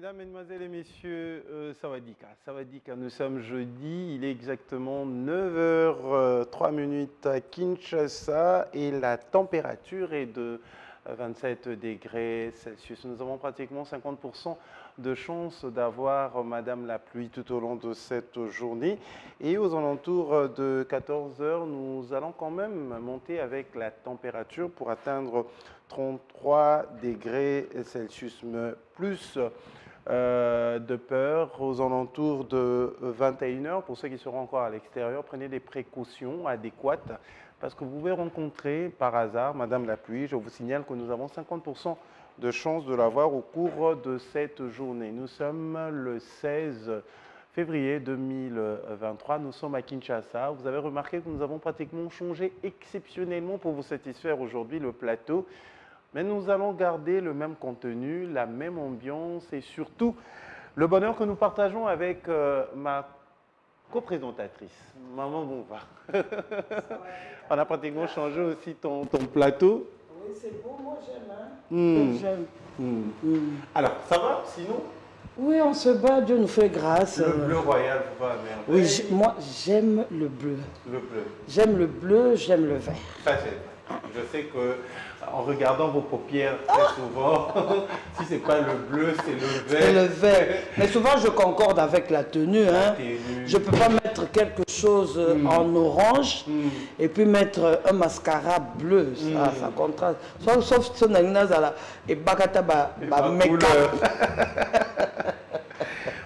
Mesdames, Mesdemoiselles et Messieurs, Sawadika, nous sommes jeudi, il est exactement 9h03 à Kinshasa et la température est de 27 degrés Celsius. Nous avons pratiquement 50% de chances d'avoir Madame la pluie tout au long de cette journée. Et aux alentours de 14h, nous allons quand même monter avec la température pour atteindre 33 degrés Celsius, mais plus de peur aux alentours de 21h. Pour ceux qui seront encore à l'extérieur, prenez des précautions adéquates parce que vous pouvez rencontrer par hasard Madame la pluie. Je vous signale que nous avons 50% de chances de l'avoir au cours de cette journée. Nous sommes le 16 février 2023. Nous sommes à Kinshasa. Vous avez remarqué que nous avons pratiquement changé exceptionnellement pour vous satisfaire aujourd'hui le plateau. Mais nous allons garder le même contenu, la même ambiance et surtout le bonheur que nous partageons avec ma co-présentatrice, Maman Bonva. On a pratiquement changé aussi ton plateau. Oui, c'est beau, moi j'aime. J'aime. Alors, ça va sinon? Oui, on se bat, Dieu nous fait grâce. Le bleu royal vous va bien. Oui, moi j'aime le bleu. Le bleu. J'aime le bleu, j'aime le vert. Ça c'est vrai. Je sais que en regardant vos paupières très souvent, si c'est pas le bleu, c'est le vert. C'est le vert. Mais souvent je concorde avec la tenue. Hein. Je ne peux pas mettre quelque chose en orange et puis mettre un mascara bleu. Ça contraste. Sauf ce Nanazala et Bakata make-up.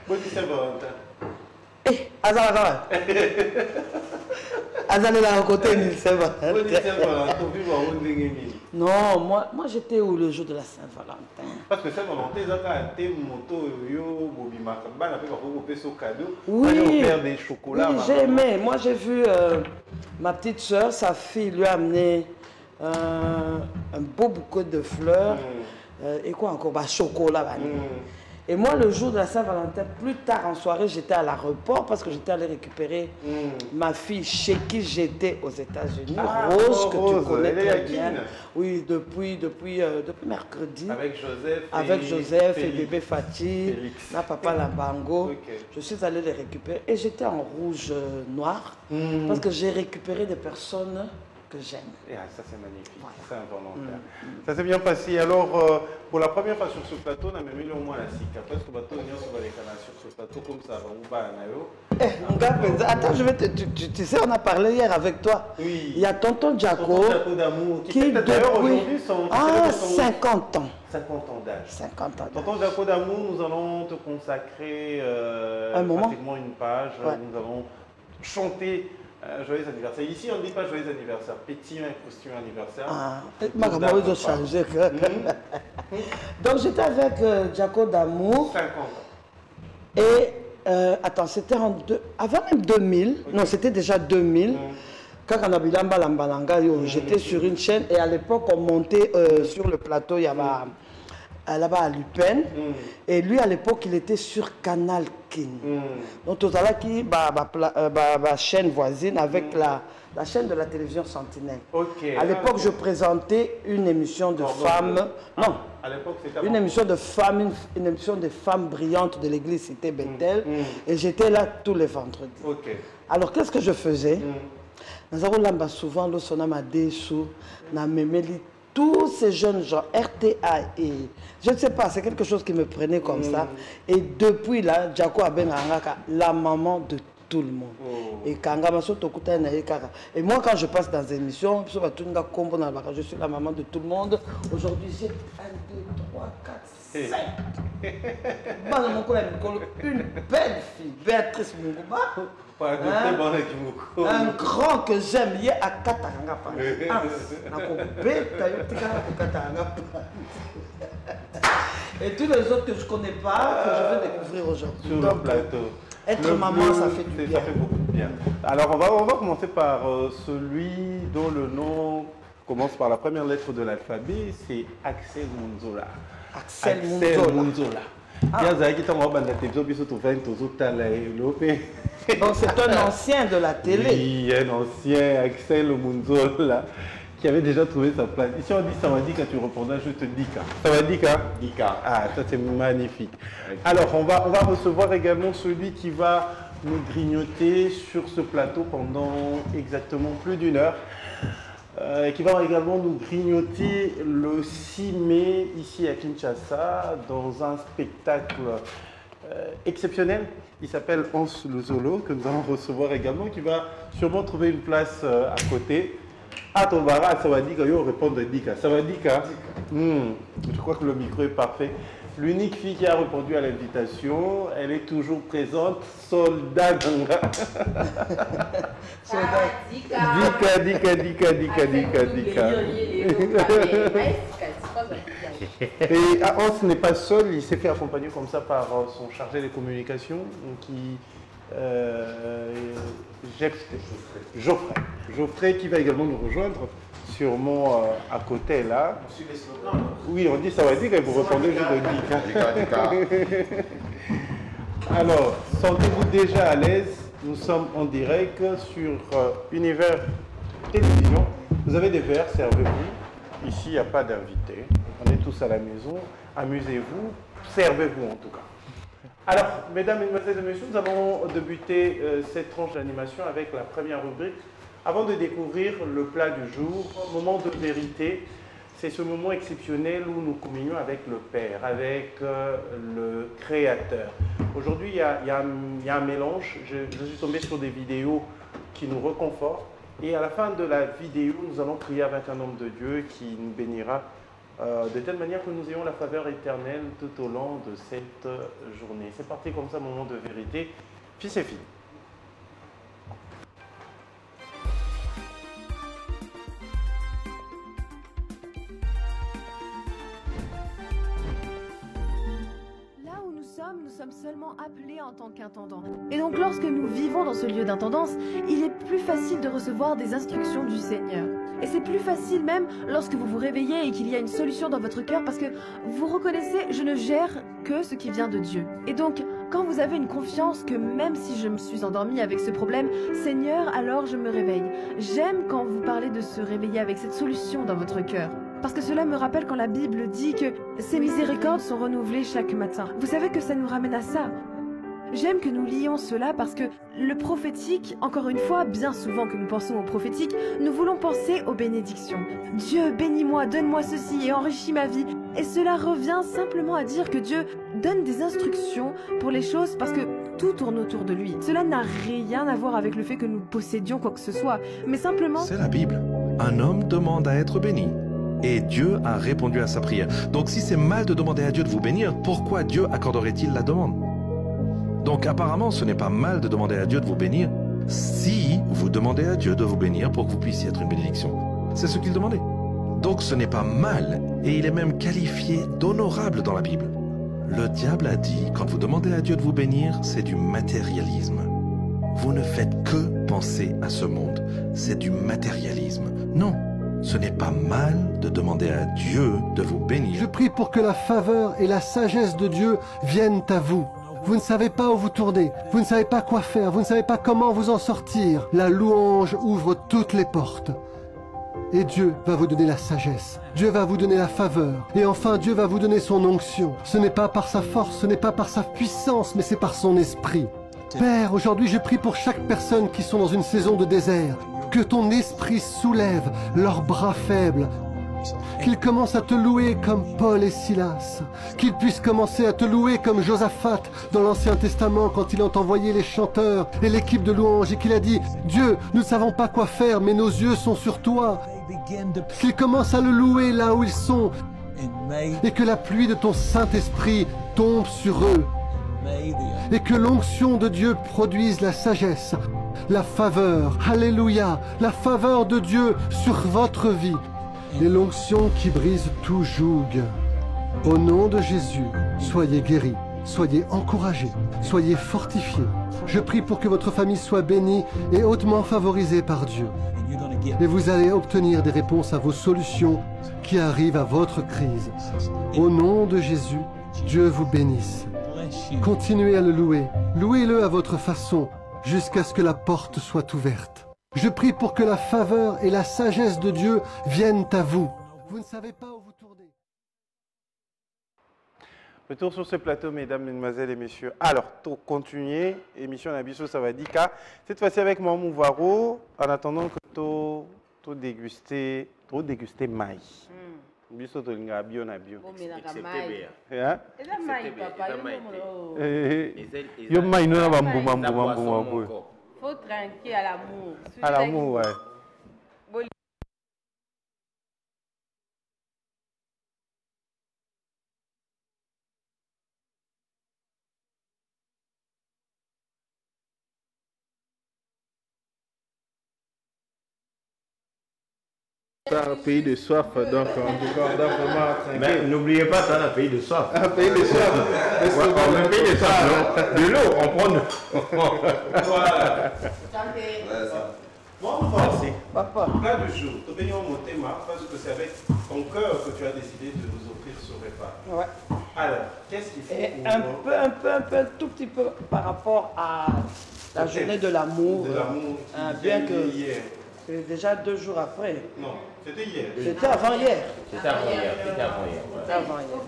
Bonne Saint-Valentin. Eh, Azala. Azala là à côté, Saint-Valentin. Non, moi j'étais où le jour de la Saint-Valentin? Parce que Saint-Valentin, ils ont été moto, cadeau. Oui, des chocolats. Oui, j'ai aimé. Moi j'ai vu ma petite soeur, sa fille lui a amené un beau bouquet de fleurs. Et quoi encore? Chocolat. Et moi, le jour de la Saint-Valentin, plus tard en soirée, j'étais à l'aéroport parce que j'étais allé récupérer ma fille chez qui j'étais aux États-Unis, Rose, que tu connais très bien. Oui, depuis mercredi. Avec Joseph et bébé Fatih, ma papa Lambango. Je suis allé les récupérer et j'étais en rouge noir parce que j'ai récupéré des personnes que j'aime. Ça c'est magnifique, c'est involontaire. Ça s'est bien passé. Alors, pour la première fois sur ce plateau, on a même mis au moins la SICA. Parce que bateau sur ce plateau comme ça, attends, tu sais, on a parlé hier avec toi. Oui. Il y a tonton Jaco qui depuis 50 ans. 50 ans d'âge. 50 ans. Tonton Jaco d'amour, nous allons te consacrer pratiquement une page. Nous allons chanter. Joyeux anniversaire. Ici, on ne dit pas joyeux anniversaire. Pétillant et croustillant anniversaire. Ma camarade doit changer. Donc, j'étais avec Jaco d'amour. 50 ans. Et, attends, c'était avant même 2000. Non, c'était déjà 2000. Quand on a Bilamba Lambalanga, j'étais sur une chaîne. Et à l'époque, on montait sur le plateau, il y avait là-bas à Lupin. Et lui, à l'époque, il était sur Canal King. Donc, tout à l'heure, qui chaîne voisine avec la chaîne de la télévision Sentinelle. À l'époque, je présentais une émission de femmes. Non, à l'époque, c'était une émission de femmes, une émission de femmes brillantes de l'église Cité Bethel. Et j'étais là tous les vendredis. Alors, qu'est-ce que je faisais? Nous avons là souvent le sonama dessous, na memeli. Tous ces jeunes gens, RTA et je ne sais pas, c'est quelque chose qui me prenait comme ça. Et depuis là, Jaco Abenganga, la maman de tout le monde. Et et moi, quand je passe dans des émissions, je suis la maman de tout le monde. Aujourd'hui, j'ai 1, 2, 3, 4, 5. Une belle fille, Béatrice Munguba. Un grand que j'aime, il est à Katanga. Et tous les autres que je ne connais pas, que je vais découvrir aujourd'hui. Sur le plateau. Être maman, ça fait du bien. Ça fait beaucoup de bien. Alors, on va commencer par celui dont le nom commence par la première lettre de l'alphabet, c'est Axel Munzola. Axel Munzola. Donc c'est un ancien de la télé. Oui, un ancien, Axel Munzola, qui avait déjà trouvé sa place. Ici, on dit Sawadika, tu répondras juste Dika. Sawadika. Dika. Ah, ça c'est magnifique. Alors, on va recevoir également celui qui va nous grignoter sur ce plateau pendant exactement plus d'1 heure. Qui va également nous grignoter le 6 mai ici à Kinshasa dans un spectacle exceptionnel. Il s'appelle Hans le Zolo, que nous allons recevoir également, qui va sûrement trouver une place à côté. Ah, Tobara, Sawadika, yo répondre Dika. Sawadika, je crois que le micro est parfait. L'unique fille qui a répondu à l'invitation, elle est toujours présente, Soldat Ganga. Dika. Et Hans n'est pas seul, il s'est fait accompagner comme ça par son chargé des communications, qui Geoffrey qui va également nous rejoindre, sûrement à côté là. Oui, on dit Sawadika et vous répondez juste Dika. Alors, sentez-vous déjà à l'aise. Nous sommes en direct sur Univers Télévision. Vous avez des verres, servez-vous. Ici, il n'y a pas d'invité. On est tous à la maison. Amusez-vous, servez-vous en tout cas. Alors, mesdames, mesdemoiselles et messieurs, nous allons débuter cette tranche d'animation avec la première rubrique. Avant de découvrir le plat du jour, moment de vérité, c'est ce moment exceptionnel où nous communions avec le Père, avec le Créateur. Aujourd'hui, il y a un mélange. Je suis tombé sur des vidéos qui nous réconfortent. Et à la fin de la vidéo, nous allons prier avec un homme de Dieu qui nous bénira de telle manière que nous ayons la faveur éternelle tout au long de cette journée. C'est parti comme ça, moment de vérité. Fils et filles. Nous sommes seulement appelés en tant qu'intendants. Et donc lorsque nous vivons dans ce lieu d'intendance, il est plus facile de recevoir des instructions du Seigneur. Et c'est plus facile même lorsque vous vous réveillez et qu'il y a une solution dans votre cœur parce que vous reconnaissez, je ne gère que ce qui vient de Dieu. Et donc, quand vous avez une confiance que même si je me suis endormie avec ce problème, Seigneur, alors je me réveille. J'aime quand vous parlez de se réveiller avec cette solution dans votre cœur. Parce que cela me rappelle quand la Bible dit que ses miséricordes sont renouvelées chaque matin. Vous savez que ça nous ramène à ça. J'aime que nous lions cela parce que le prophétique, encore une fois, bien souvent que nous pensons au prophétique, nous voulons penser aux bénédictions. Dieu, bénis-moi, donne-moi ceci et enrichis ma vie. Et cela revient simplement à dire que Dieu donne des instructions pour les choses parce que tout tourne autour de lui. Cela n'a rien à voir avec le fait que nous possédions quoi que ce soit, mais simplement... C'est la Bible. Un homme demande à être béni. Et Dieu a répondu à sa prière. Donc si c'est mal de demander à Dieu de vous bénir, pourquoi Dieu accorderait-il la demande? Donc apparemment, ce n'est pas mal de demander à Dieu de vous bénir si vous demandez à Dieu de vous bénir pour que vous puissiez être une bénédiction. C'est ce qu'il demandait. Donc ce n'est pas mal, et il est même qualifié d'honorable dans la Bible. Le diable a dit, quand vous demandez à Dieu de vous bénir, c'est du matérialisme. Vous ne faites que penser à ce monde. C'est du matérialisme. Non. Ce n'est pas mal de demander à Dieu de vous bénir. Je prie pour que la faveur et la sagesse de Dieu viennent à vous. Vous ne savez pas où vous tourner, vous ne savez pas quoi faire, vous ne savez pas comment vous en sortir. La louange ouvre toutes les portes. Et Dieu va vous donner la sagesse. Dieu va vous donner la faveur. Et enfin, Dieu va vous donner son onction. Ce n'est pas par sa force, ce n'est pas par sa puissance, mais c'est par son esprit. Père, aujourd'hui, je prie pour chaque personne qui sont dans une saison de désert. Que ton esprit soulève leurs bras faibles. Qu'ils commencent à te louer comme Paul et Silas. Qu'ils puissent commencer à te louer comme Josaphat dans l'Ancien Testament quand il a envoyé les chanteurs et l'équipe de louanges et qu'il a dit « Dieu, nous ne savons pas quoi faire, mais nos yeux sont sur toi. » Qu'ils commencent à le louer là où ils sont et que la pluie de ton Saint-Esprit tombe sur eux. Et que l'onction de Dieu produise la sagesse, la faveur, alléluia, la faveur de Dieu sur votre vie. Et l'onction qui brise tout joug. Au nom de Jésus, soyez guéris, soyez encouragés, soyez fortifiés. Je prie pour que votre famille soit bénie et hautement favorisée par Dieu. Et vous allez obtenir des réponses à vos solutions qui arrivent à votre crise. Au nom de Jésus, Dieu vous bénisse. Continuez à le louer. Louez-le à votre façon jusqu'à ce que la porte soit ouverte. Je prie pour que la faveur et la sagesse de Dieu viennent à vous. Vous ne savez pas où vous tourner. Retour sur ce plateau, mesdames, mesdemoiselles et messieurs. Alors, pour continuer, émission Nabiso Savadika, cette fois-ci avec Mamou Varo, en attendant que tu dégustes maï. Biso to linga bio na bio. Hein? Yo maï no na bambuma mbuma. Faut tranquille à l'amour. À l'amour, ouais. Un pays de soif, donc en tout cas, on doit vraiment trinquer. Mais n'oubliez pas, c'est un pays de soif. Un pays de soif. Un pays de soif, de l'eau, on prend de... Voilà. Bon, merci. Papa. Plat du jour, tu bénis mon thème parce que c'est avec ton cœur que tu as décidé de nous offrir ce repas. Ouais. Alors, qu'est-ce qu'il faut un tout petit peu par rapport à la journée de l'amour. De l'amour. Bien que hier. c'est déjà 2 jours après. Non, c'était hier. C'était avant-hier. C'était avant-hier. C'était avant-hier. C'était avant-hier.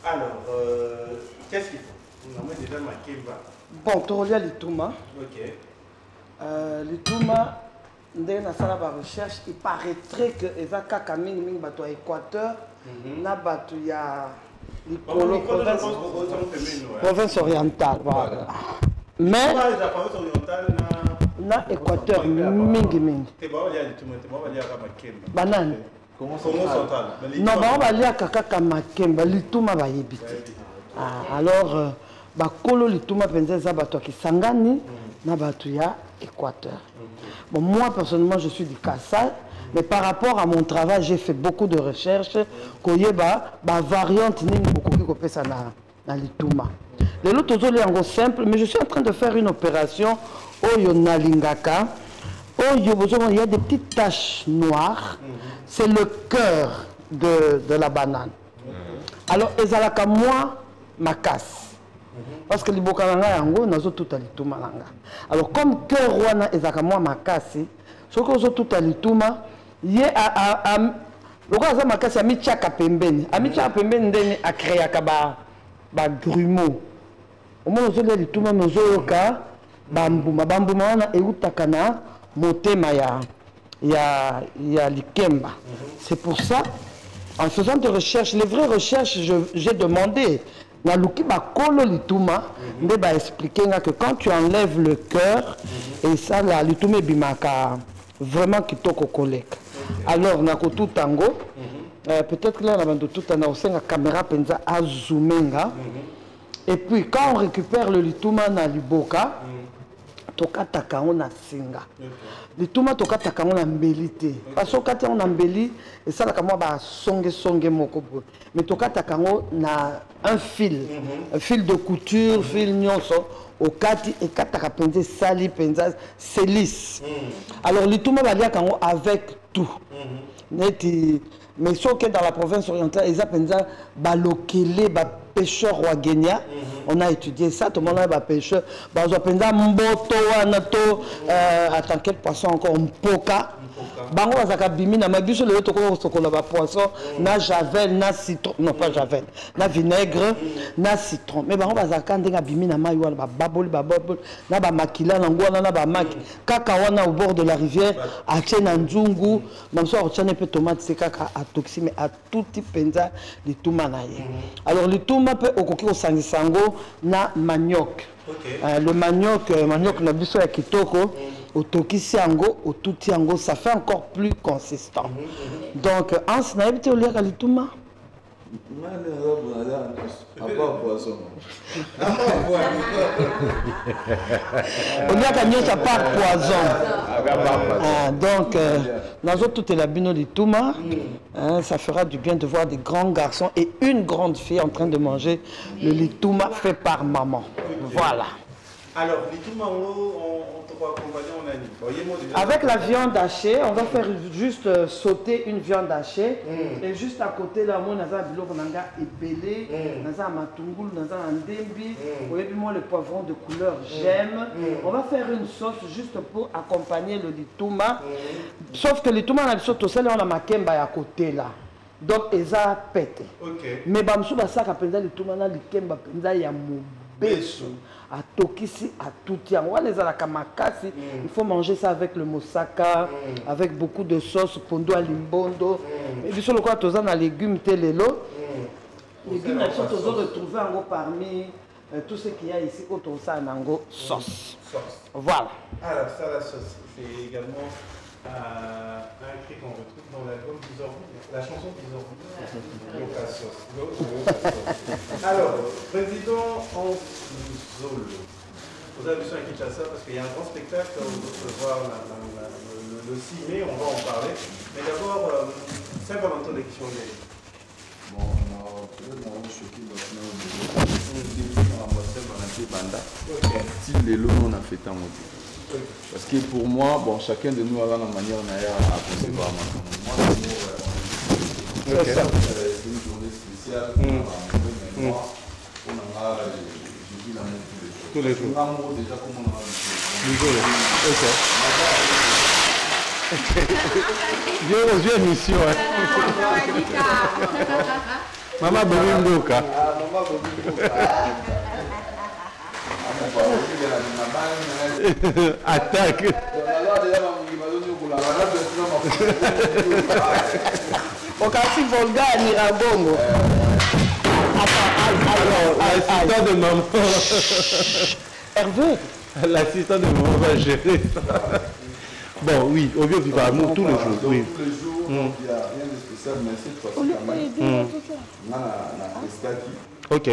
Alors, qu'est-ce qu'il faut? On a déjà ma kemba. Bon, tu relis l'Itouma. Ok. L'Itouma, dès que nous avons la recherche, il paraîtrait que les Kaka Ming bateau à Équateur, na bateau il y a l'Icolo province orientale. Voilà. Mais la province orientale na Équateur mingi. Banane. Comment central? Non, on va lire Kaka Makemba, l'Itouma va yébiter. Alors, bakolo l'Itouma penza bateau qui sangani na bateau ya Équateur. Bon, moi personnellement je suis du Kassai, mais par rapport à mon travail j'ai fait beaucoup de recherches koyeba ba variante ningi beaucoup qui kopé ça na l'Itouma. Les autres toujours les simple, mais je suis en train de faire une opération oyo nalingaka. Oyo il y a des petites taches noires, c'est le cœur de la banane. Alors ezalaka moi ma casse. Parce que les bokalanga yango nazo tout à l'Itouma langa. Alors comme cœur wana ezaka moi makasi, ce que zo tout à l'Itouma, yé a le roi za makasi a michaka pembeni. A michaka pembeni ndeni a créé ba grumeau. Au moins zo le l'Itouma nozo yoka bambuma wana eutaka na motema ya likemba. C'est pour ça en faisant des recherches, les vraies recherches, j'ai demandé na luki ba kolo l'Itouma, nde ba expliquer que quand tu enlèves le cœur et ça la l'Itouma bimaka vraiment kitoko koleka. Alors na ko tout tango peut-être là na bando tout na osenga caméra penza a zoomenga. Et puis quand on récupère le l'Itouma na liboka tokataka on a singa. L'Itouma tokataka on a mbelité. Parce que quand on a mbeli et ça la kamo ba songe moko. Mais tokataka on na un fil de couture, fil nyonso au kati et kataka penza sali penza c'est lisse. Alors l'Itouma va dire qu'on avec tout. Neti mais sauf que dans la province orientale ils appellent balokele ba pêcheur Ouagenia. On a étudié ça, tout le monde a pêcheur. On a appelé mboto anato attends quel poisson encore mpoka. Bango azaka bimi na mabiso le toko sokola ba poisson na javel na citron non pas javel na vinaigre na citron mais bango bazaka ndenga bimi na mayi wala ba baboli na ba makila na ngwana na ba maki kaka wana au bord de la rivière a tena nzungu même so a pe tomate c'est kaka a toxi mais a tout penza l'Itouma na ye. Alors l'Itouma peut okoki ko sangisango na manioc. Le manioc na biso ya kitoko otokisi yango otuti yango ça fait encore plus consistant. Donc en snaïbité au lire à l'Itouma. On y a gagné ça par poison. Donc nous tout est la bino l'Itouma. Ça fera du bien de voir des grands garçons et une grande fille en train de manger le l'Itouma fait par maman. Voilà. Alors l'Itouma on pour accompagner on a dit. Avec la viande hachée, on va faire juste sauter une viande hachée. Et juste à côté là, moi, on a biloko nanga épelé, on a matungulu, on a ndembi. Vous voyez, moi, le poivron de couleur, j'aime. On va faire une sauce juste pour accompagner le lituma. Sauf que le lituma, on a surtout celle on a makemba à côté là. Donc, ils ont pété. Mais bamsou basa kapenda lituma na likemba penza ya mobeso. À Tokisi, à Toutiang. Il faut manger ça avec le moussaka, avec beaucoup de sauce, pondo à limbondo. Et puis sur le quoi, tu as des légumes télélo. Les légumes, ils sont toujours retrouvés parmi tout ce qu'il y a ici, autour de ça, en sauce. Voilà. Alors, ça, la sauce, c'est également un cri qu'on retrouve dans l'album d'Isorbu, la chanson d'Isorbu. Donc, la sauce. Alors, président Anzolo, vous avez vu ça à Kinshasa parce qu'il y a un grand spectacle, vous pouvez voir le 6 mai, on va en parler. Mais d'abord, Saint-Valentin d'élection. Bon, on a peut-être choqué si les lots on a fait tant. Parce que pour moi, bon, chacun de nous a la manière à concevoir. Moi, c'est une journée spéciale. Moi, on a j'ai vu l'amour tous les jours. L'amour déjà comme on a Bien reçu à mission. Maman Bobi Mboka. Attaque. Au cas si Volga à Bongo. L'assistant de maman. Hervé. L'assistant de maman va gérer ça. Bon, oui, au vieux vivant amour tous les jours. Oui. Tous les jours, il n'y a rien de spécial, mais cette fois-ci, quand même, on a Prestaki. Ok.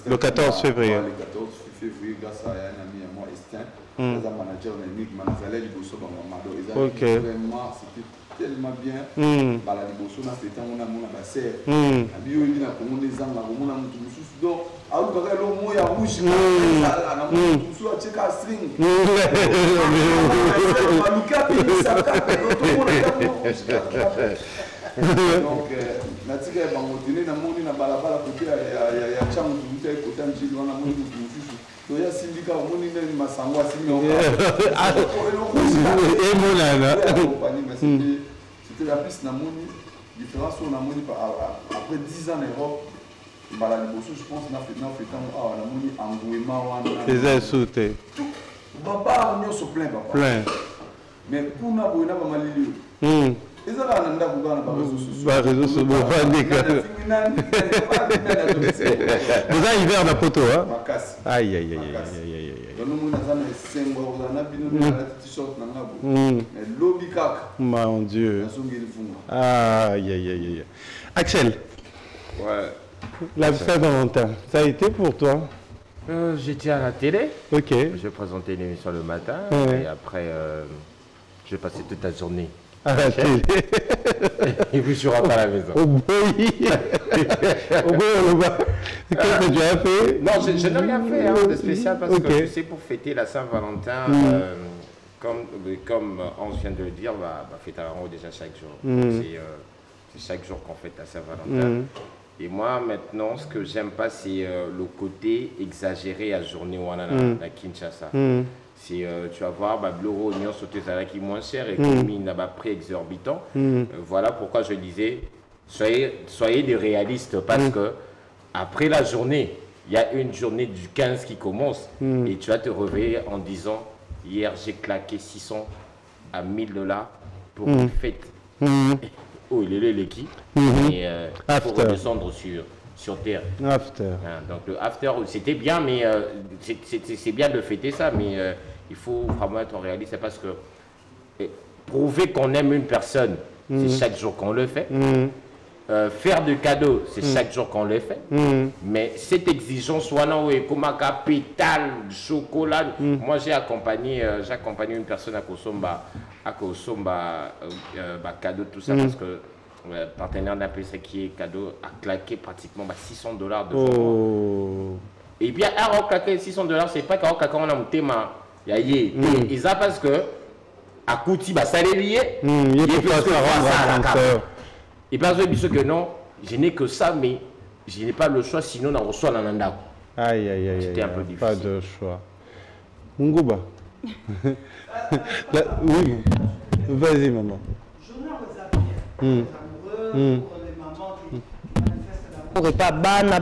Le 14 février. Le 14 février, grâce à un ami à moi, Estin, le manager de l'Unique, Manazalé Liboso Bangamado. Vraiment, c'était tellement bien. La Liboso, c'était un mon ambassadeur. La bio, il y a comme des gens, comme on a tout sous d'or. Alors, quand elle a le mot, il y a rouge, il y a tout sous à check à string. Donc, natika ya bangotene na moni na balabala côté ya changu tuta côté njili wana moni kufufu to ya sindika moni na masango asimi et monana c'était la plus na moni différence on a moni après 10 ans en Europe bala liboso je pense na fait tant na moni engouement wana les insultés baba on se plaint papa plein mais pour na boina ba malili ils ont un réseau sur mon vous avez hiver dans Poto, hein? Aïe, aïe, aïe, aïe, mon Dieu. Aïe, aïe, aïe. Axel. Ouais. La Saint-Valentin, ça a été pour toi? J'étais à la télé. Ok. Je présentais une émission le matin et après, j'ai passé toute la journée à la télé. Et puis je rentre à la maison. Oh boy. Oh boy, qu'est-ce que tu as fait? Non, je n'ai rien fait de spécial parce que tu sais, pour fêter la Saint-Valentin, comme on vient de le dire, fêter à la déjà chaque jour. C'est chaque jour qu'on fête la Saint-Valentin. Et moi, maintenant, ce que j'aime pas, c'est le côté exagéré à journée où on a à Kinshasa. Tu vas voir, l'euro oignon sauté qui est moins cher et qui n'a pas prix exorbitant. Voilà pourquoi je disais, soyez des réalistes parce que après la journée, il y a une journée du 15 qui commence et tu vas te réveiller en disant, hier j'ai claqué 600 à 1000 $, pour une fête. Oh, il est les qui et pour redescendre sur terre. After. Donc le after, c'était bien, mais c'est bien de fêter ça, mais il faut vraiment être réaliste parce que prouver qu'on aime une personne, c'est chaque jour qu'on le fait. Faire de cadeaux, c'est chaque jour qu'on le fait. Mais cette exigence, comme un pétale, chocolat. Moi, j'ai accompagné une personne à Kosomba, cadeau, tout ça, parce que le partenaire d'un PC qui est cadeau a claqué pratiquement $600 de oh. Et bien, à claquer $600, c'est pas qu'à claquer on a un thème Et ça parce que à Kouti, ça est lié. Il faut pas ça rendre à et parce que non, je n'ai que ça, mais je n'ai pas le choix, sinon on reçoit l'ananda. Aïe, aïe, aïe. C'était un peu difficile. Pas de choix. Ngouba. Oui. Vas-y, maman. Pour pas bana.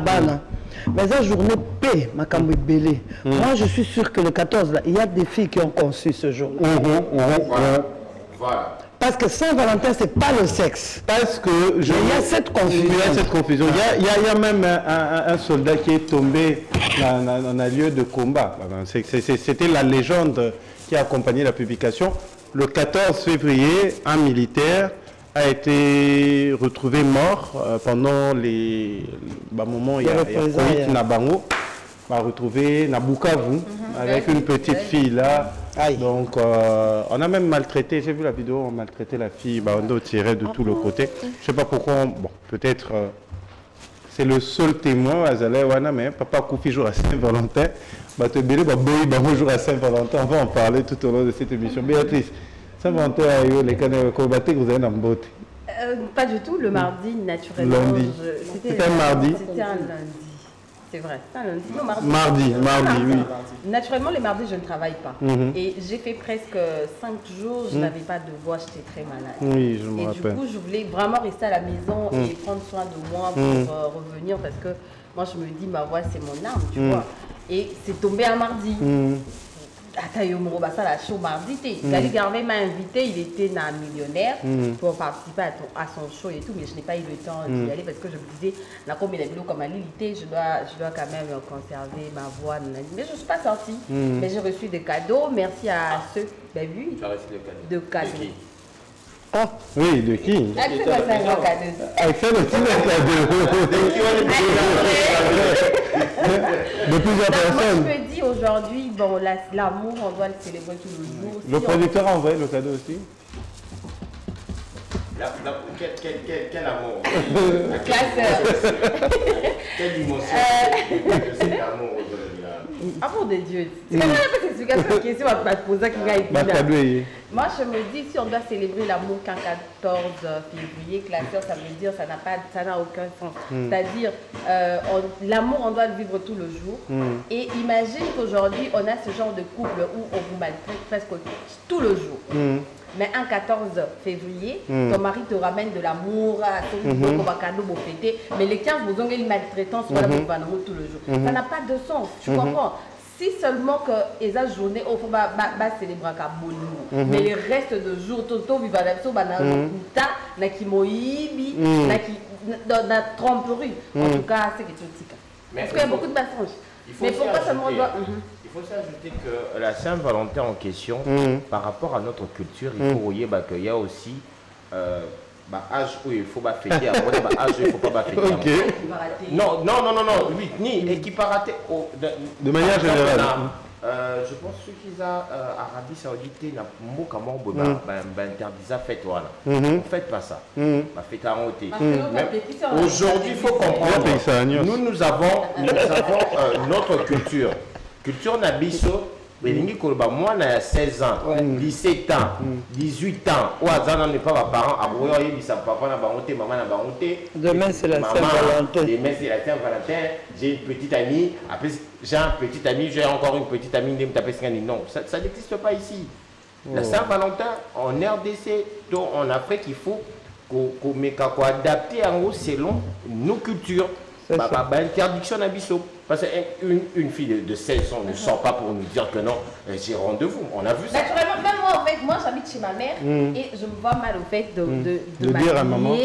Mais la journée paix, ma cambe belé. Moi, je suis sûr que le 14, là, il y a des filles qui ont conçu ce jour. Voilà. Parce que Saint-Valentin, c'est pas le sexe. Parce que il y a cette confusion. Il y a cette confusion. Il y a même un soldat qui est tombé dans un lieu de combat. C'était la légende qui a accompagné la publication. Le 14 février, un militaire a été retrouvé mort pendant les moments il y a Nabango, a retrouvé Nabukavu avec une petite fille là. Donc on a même maltraité, j'ai vu la vidéo, on a maltraité la fille, on a tiré de tout le côté. Je ne sais pas pourquoi, bon peut-être c'est le seul témoin, mais papa Koufi jour à Saint-Valentin, jour à Saint-Valentin, on va en parler tout au long de cette émission. Béatrice, Saint-Valentin, les canaux combattés que vous avez en beauté. Pas du tout, le mardi, naturellement. Lundi. C'était un mardi. C'était un lundi. C'est vrai, c'est un lundi. Non, mardi, oui. Naturellement, les mardis, je ne travaille pas. Et j'ai fait presque 5 jours, je n'avais pas de voix, j'étais très malade. Oui, je me rappelle. Et du coup, je voulais vraiment rester à la maison et prendre soin de moi pour revenir parce que moi, je me dis, ma voix, c'est mon arme, tu vois. Et c'est tombé un mardi. La show mardi, Gali Garvey m'a invité, il était un millionnaire pour participer à son show et tout, mais je n'ai pas eu le temps d'y aller parce que je me disais, comme il a vu comme à l'ilité, je dois quand même conserver ma voix. Mais je ne suis pas sortie, mais j'ai reçu des cadeaux, merci à ceux, oui, de cadeaux. Ah, oui, de qui? Axel, c'est un grand cadeau. Axel aussi, un cadeau. De plusieurs personnes. Moi, je me dis aujourd'hui, bon, l'amour, on doit le célébrer tous les jours. Le producteur a envoyé le cadeau aussi? Quel amour. Classeur. Quelle dimension de cet amour aujourd'hui là. Amour de Dieu. C'est quand même une explication de question à te poser qui va être. Moi, je me dis, si on doit célébrer l'amour qu'un 14 février, classeur, ça veut dire ça n'a aucun sens. C'est-à-dire, l'amour, on doit le vivre tout le jour. Et imagine qu'aujourd'hui, on a ce genre de couple où on vous maltraite presque tout le jour. Mais un 14 février, ton mari te ramène de l'amour, mais les 15, vous avez une maltraitance tout le jour. Ça n'a pas de sens, tu comprends? Si seulement que les journées, il faut célébrer un bon mais les restes de jours, Toto, Vivadapso, Bananouta, Nakimoïbi, na tromperie. En tout cas, c'est quelque chose. Parce qu'il y a beaucoup de mensonges. Mais pourquoi seulement on doit. Il faut s'ajouter que la Saint-Valentin en question, par rapport à notre culture, il faut voyez qu'il y a aussi âge où il faut fêter, âge où il ne faut pas fêter. Non, oui, ni équiparaté. De manière générale. Je pense que ceux qui ont Arabie Saoudite, ils interdisent la fête. On ne fait pas ça. Aujourd'hui, il faut comprendre. Nous avons notre culture. Culture Nabiso, moi, j'ai 16 ans, 17 ans, 18 ans. Demain, c'est la Saint-Valentin. Demain, c'est la Saint-Valentin. J'ai une petite amie. J'ai un petit ami, j'ai encore une petite amie. Non, ça n'existe pas ici. La Saint-Valentin, en RDC, en Afrique, il faut qu'on adapte selon nos cultures. Interdiction à Bissau. Parce qu'une fille de 16 ans ne sort pas pour nous dire que non, j'ai rendez-vous. On a vu ça. Naturellement, même moi, en fait, moi j'habite chez ma mère et je me vois mal au fait de dire à maman,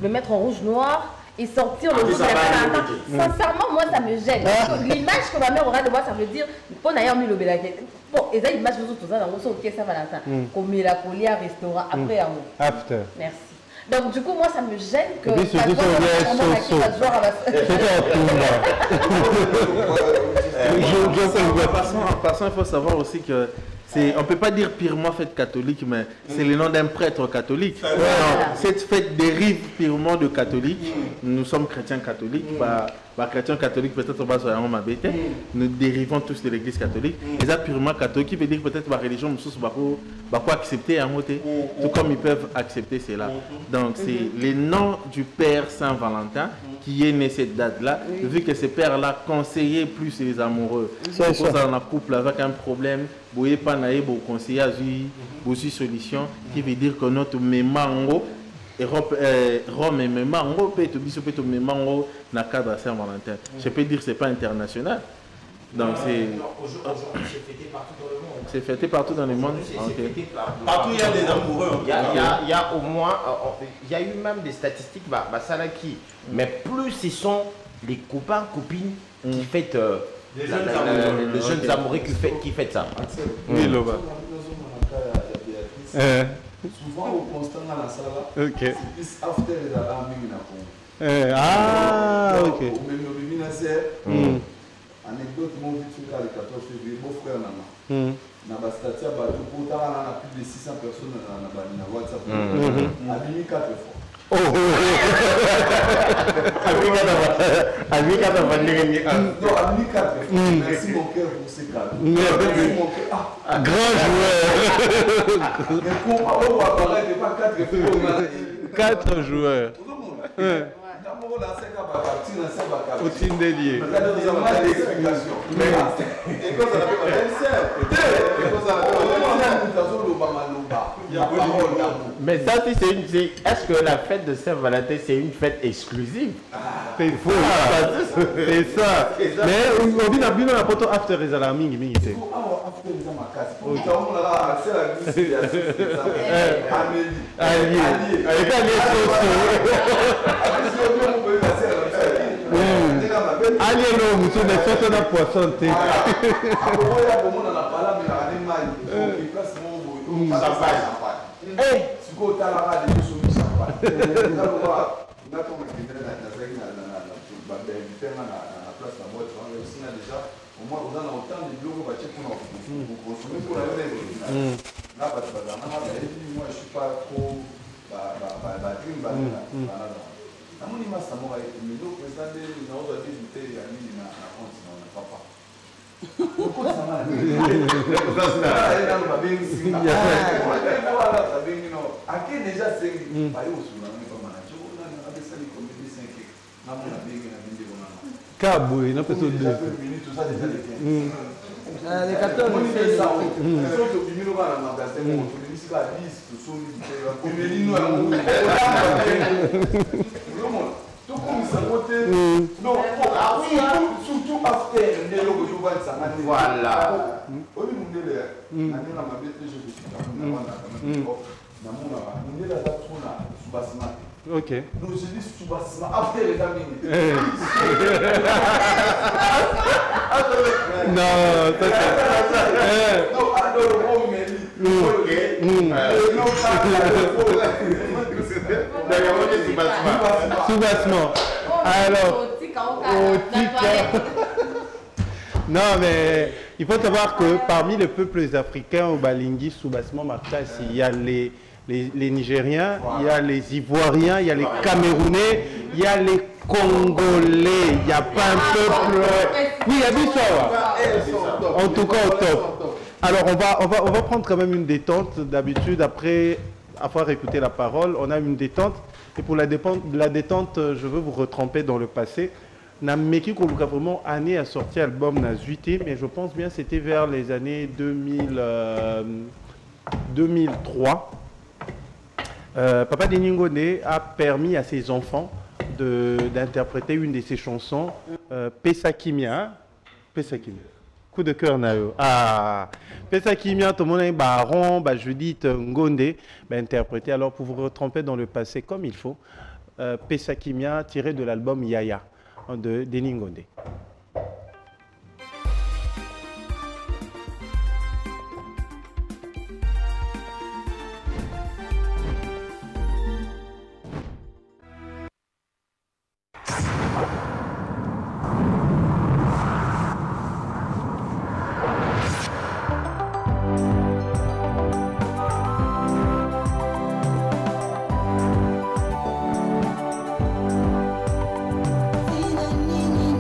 me mettre en rouge-noir et sortir le jour de la Saint-Valentin. Sincèrement, moi ça me gêne. L'image que ma mère aura de moi, ça veut dire, pour n'ailleurs mis le bélaguet. Bon, et ça, l'image que vous avez dans le Saint-Valentin. Comme il a collé à restaurant après amour. After. Merci. Donc du coup, moi, ça me gêne que... Et puis surtout, ça En passant, il faut savoir aussi que on ne peut pas dire purement fête catholique, mais c'est le nom d'un prêtre catholique. Cette fête dérive purement de catholique. Nous sommes chrétiens catholiques. chrétiens catholiques, peut-être bas sur ma bête, nous dérivons tous de l'église catholique. Et ça purement catholique, qui veut dire peut-être la religion, quoi accepter un mot, tout comme ils peuvent accepter cela. Donc c'est le nom du Père Saint-Valentin qui est né cette date-là, vu que ce père-là conseillait plus les amoureux. C'est ça. Dans un couple avec un problème, vous n'avez pas conseiller à aussi solution, qui veut dire que notre mémango, Rome et mémango, peut être mémango dans le cadre de Saint-Valentin. Je peux dire que ce n'est pas international. Donc c'est. Aujourd'hui, c'est fêté partout dans le monde. C'est fêté partout dans le monde. Partout, il y a des amoureux. Il y a au moins. Il y a eu même des statistiques, mais plus ce sont les copains, copines qui fêtent. Les jeunes amoureux qui fêtent ça. Oui, Loba. Souvent, au constant dans la salle, c'est plus after les alarmes. Ok. Anecdote, mon vite sur le 14 février, mon frère Nama. Dans la statia, on a plus de 600 personnes dans WhatsApp. A mis 4 fois. Oh! A mis 4 fois. Non, a mis 4 fois. Merci mon cœur pour ces cadeaux. Merci mon cœur. Grand joueur! Mais comment on va parler de pas 4 fois? 4 joueurs. Au Tindelier. Mais ça, est-ce que la fête de Saint-Valentin, c'est une fête exclusive? C'est faux. C'est ça. Mais on dit que la photo after is à la mingi. Allez, non, monsieur, mais ça, c'est un poisson. Caboué, non, personne de Les 14 surtout after voilà. Ok. Donc je dis sous-bassement after les amis. Non, ça c'est. Sous-bassement. Alors. Non, mais il faut savoir que parmi les peuples africains au Balingi, sous-bassement Marcas, il y a les Nigériens, il y a les Ivoiriens, il y a les Camerounais, il y a les Congolais. Il n'y a pas un peuple. Oui, il y a du ça. En tout cas, au top. Alors, on va prendre quand même une détente. D'habitude, après avoir écouté la parole, on a une détente. Et pour la détente, je veux vous retremper dans le passé. Nameki Koluka vraiment année a sorti album na Zuité, mais je pense bien c'était vers les années 2003. Papa Deningone a permis à ses enfants d'interpréter une de ses chansons, Pesakimia. Pesakimia. Coup de cœur nayo. Ah, Pesakimia, tout le monde est baron, Judith Ngonde, interprété. Alors pour vous retremper dans le passé comme il faut, Pesakimia tiré de l'album Yaya de Denis Ngonde. Nini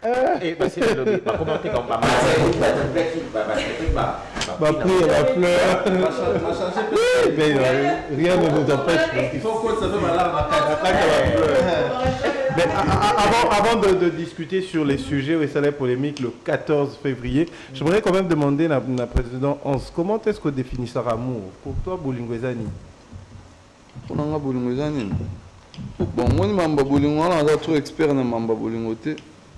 là. Et bah c'est le lobby. Bah commenter comme bah rien ne nous empêche. Il faut que ça fait malade mais avant de discuter sur les sujets et salaires polémiques le 14 février, j'aimerais quand même demander à la présidente Hans, comment est-ce que définit ça amour pour toi, Bolingo Ezani? Pour moi, Bolingo Ezani. Bon, moi, je suis trop expert dans Mamba Bolingo.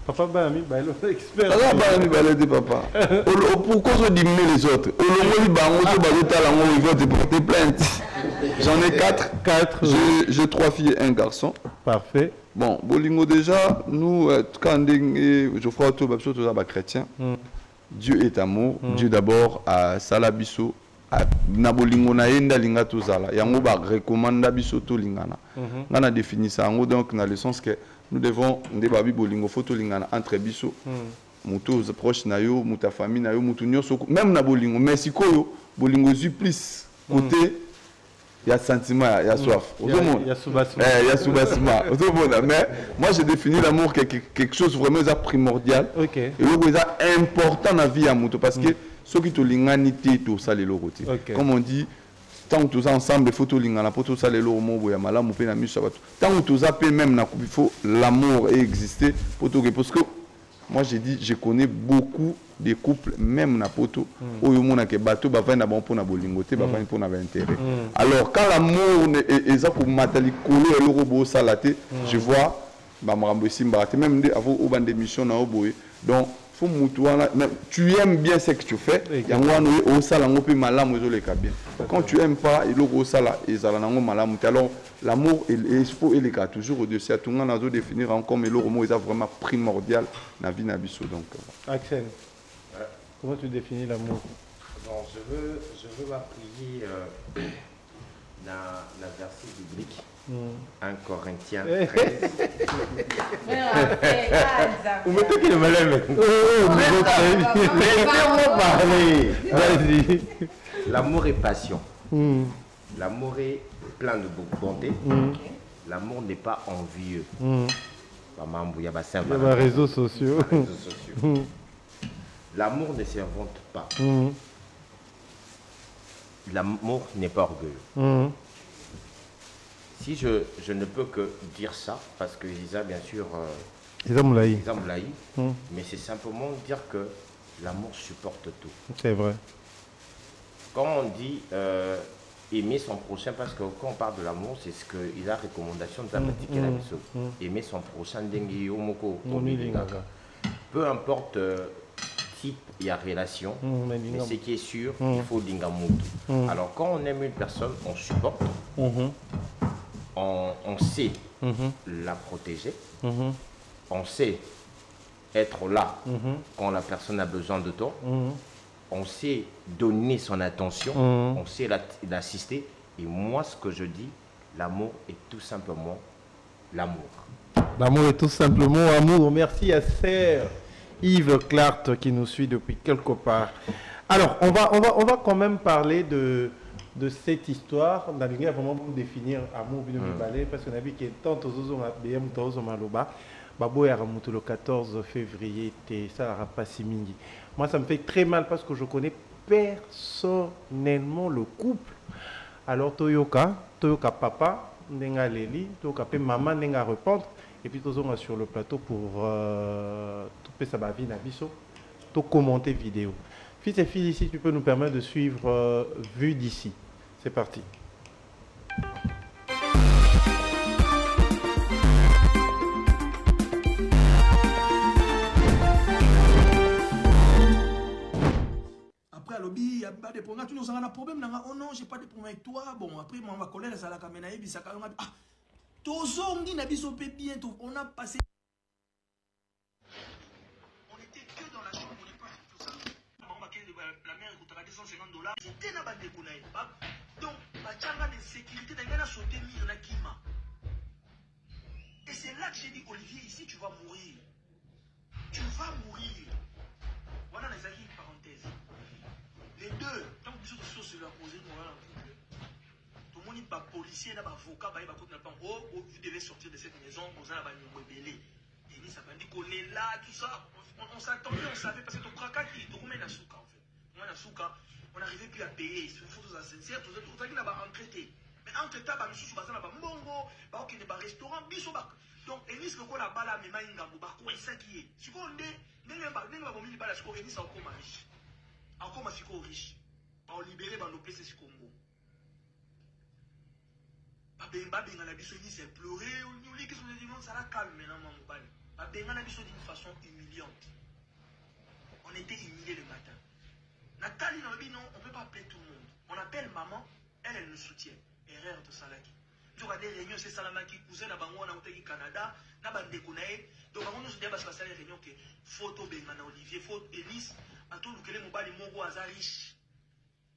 Papa Bami, il est expert. Papa Bami, il est papa. Pourquoi je dis les autres? Ils vont te porter plainte. J'en ai 4. J'ai 3 filles et un garçon. Parfait. Bon, Bolingo déjà, nous, quand je crois que tous les chrétiens, Dieu est amour. Dieu d'abord à Salabiso. Na bolingo na yenda linga tozala yango ba recommanda biso to lingana ngana définit ça en donc dans le sens que nous devons ndebabi bolingo photo lingana entre biso muto proche na yo muta famille na yo mutu nyonso même na bolingo mais sikoyo bolingo zu plus côté il y a sentiment il y a soif il y a soubasima mais moi j'ai défini l'amour quelque chose vraiment primordial et le important dans la vie à muto parce que ceux qui te lingani tout ça les lorotés. Comme on dit, tant que tous ensemble, il faut tout lingana pour tout ça les lorots mots ya malamu pe na miso bato. Tant que tous appels même na coupe il faut l'amour exister pour tout parce que moi j'ai dit je connais beaucoup de couples même na poto oyo mona ke bato ba vana bon pour na bolingoté ba vana pour na intérêt. Alors quand l'amour est ça pour matali kolo et le robot salaté, je vois ba mrambo simba même avant au bande d'émission na oboé. Donc tu aimes bien ce que tu fais, quand tu n'aimes pas, alors l'amour est toujours au-dessus. Tout le monde définir comme le mot est vraiment primordial dans la vie d'Abisso. Axel, comment tu définis l'amour? Je veux m'appuyer dans la verset biblique. 1 Corinthiens 13. Vous mettez qui le malin Vas-y. L'amour est passion. L'amour est plein de bonté. L'amour n'est pas envieux. Il y a des réseaux sociaux. L'amour ne s'invente pas. L'amour n'est pas orgueilleux. Si je ne peux que dire ça, parce que Isa, bien sûr, mais c'est simplement dire que l'amour supporte tout. C'est vrai. Quand on dit aimer son prochain, parce que quand on parle de l'amour, c'est ce que Isa recommandation de la aimer son prochain, peu importe type il y a relation, mais ce qui est sûr, il faut dingamutu. Alors quand on aime une personne, on supporte. On sait la protéger, on sait être là quand la personne a besoin de toi, on sait donner son attention, on sait l'assister. Et moi, ce que je dis, l'amour est tout simplement l'amour. L'amour est tout simplement amour. Merci à Sir Yves Clart qui nous suit depuis quelque part. Alors, on va quand même parler de cette histoire. Dans l'idée vraiment définir amour parce qu'on a vu qu'il y a tant de le 14 février ça pas si mingi. Moi ça me fait très mal parce que je connais personnellement le couple. Alors Toyoka papa nenga leli, Toyoka pe maman nenga répondre et puis tous on sur le plateau pour tout ça va vie na biso, to commenter vidéo. Fils et filles ici, tu peux nous permettre de suivre vue d'ici. C'est parti. Après, à l'obby, il n'y a pas de problème. Tu nous as un problème. Oh non, j'ai pas de problème avec toi. Bon, après, ma collègue, ça l'a camé. Ah, Tozo, on dit, Nabiso bien. On a passé. On était que dans la chambre. On n'est pas tout ça. La mère coûtera $250. C'était là-bas des boulets. Donc, ma changa de sécurité, il y a sauté mis dans la Kima. Et c'est là que j'ai dit, Olivier, ici, tu vas mourir. Tu vas mourir. Voilà les acquis, parenthèse. Les deux, tant que vous êtes sur la posée, tout le monde n'est pas policier, n'est pas avocat, vous devez sortir de cette maison, vous allez vous rebeller. Et Ennis a dit qu'on est là, tout ça. On s'attendait, on savait, parce que ton kraka qui est tourné dans Souka, en fait. On n'arrivait plus à payer. Il faut tout ça, c'est tout ça qui n'a pas entraité. Mais entre-temps, nous sommes dans un mongo, un restaurant, donc Ennis, le quoi là-bas, là, mais Maïngambo, quoi ça qui est. Si on est, n'est pas bon, il va la score, Ennis a encore riche. Encore siko riche. On libérer nos places sur Congo. Babenga la biso Ennis a pleuré, on dit que son édition ça la calme maintenant, mon mobile. Babenga la biso d'une façon humiliante. On était humiliés le matin. Nathalie n'a dit non, on ne peut pas appeler tout le monde. On appelle maman, elle nous soutient. Erreur de Salaki. Tu as des réunions, c'est Salamaki, cousin, on a au Canada, na bande konae. Donc on nous dit parce que ça les réunions que photo Bengana Olivier, photo Ennis, à tout le mobile mogo aza riche.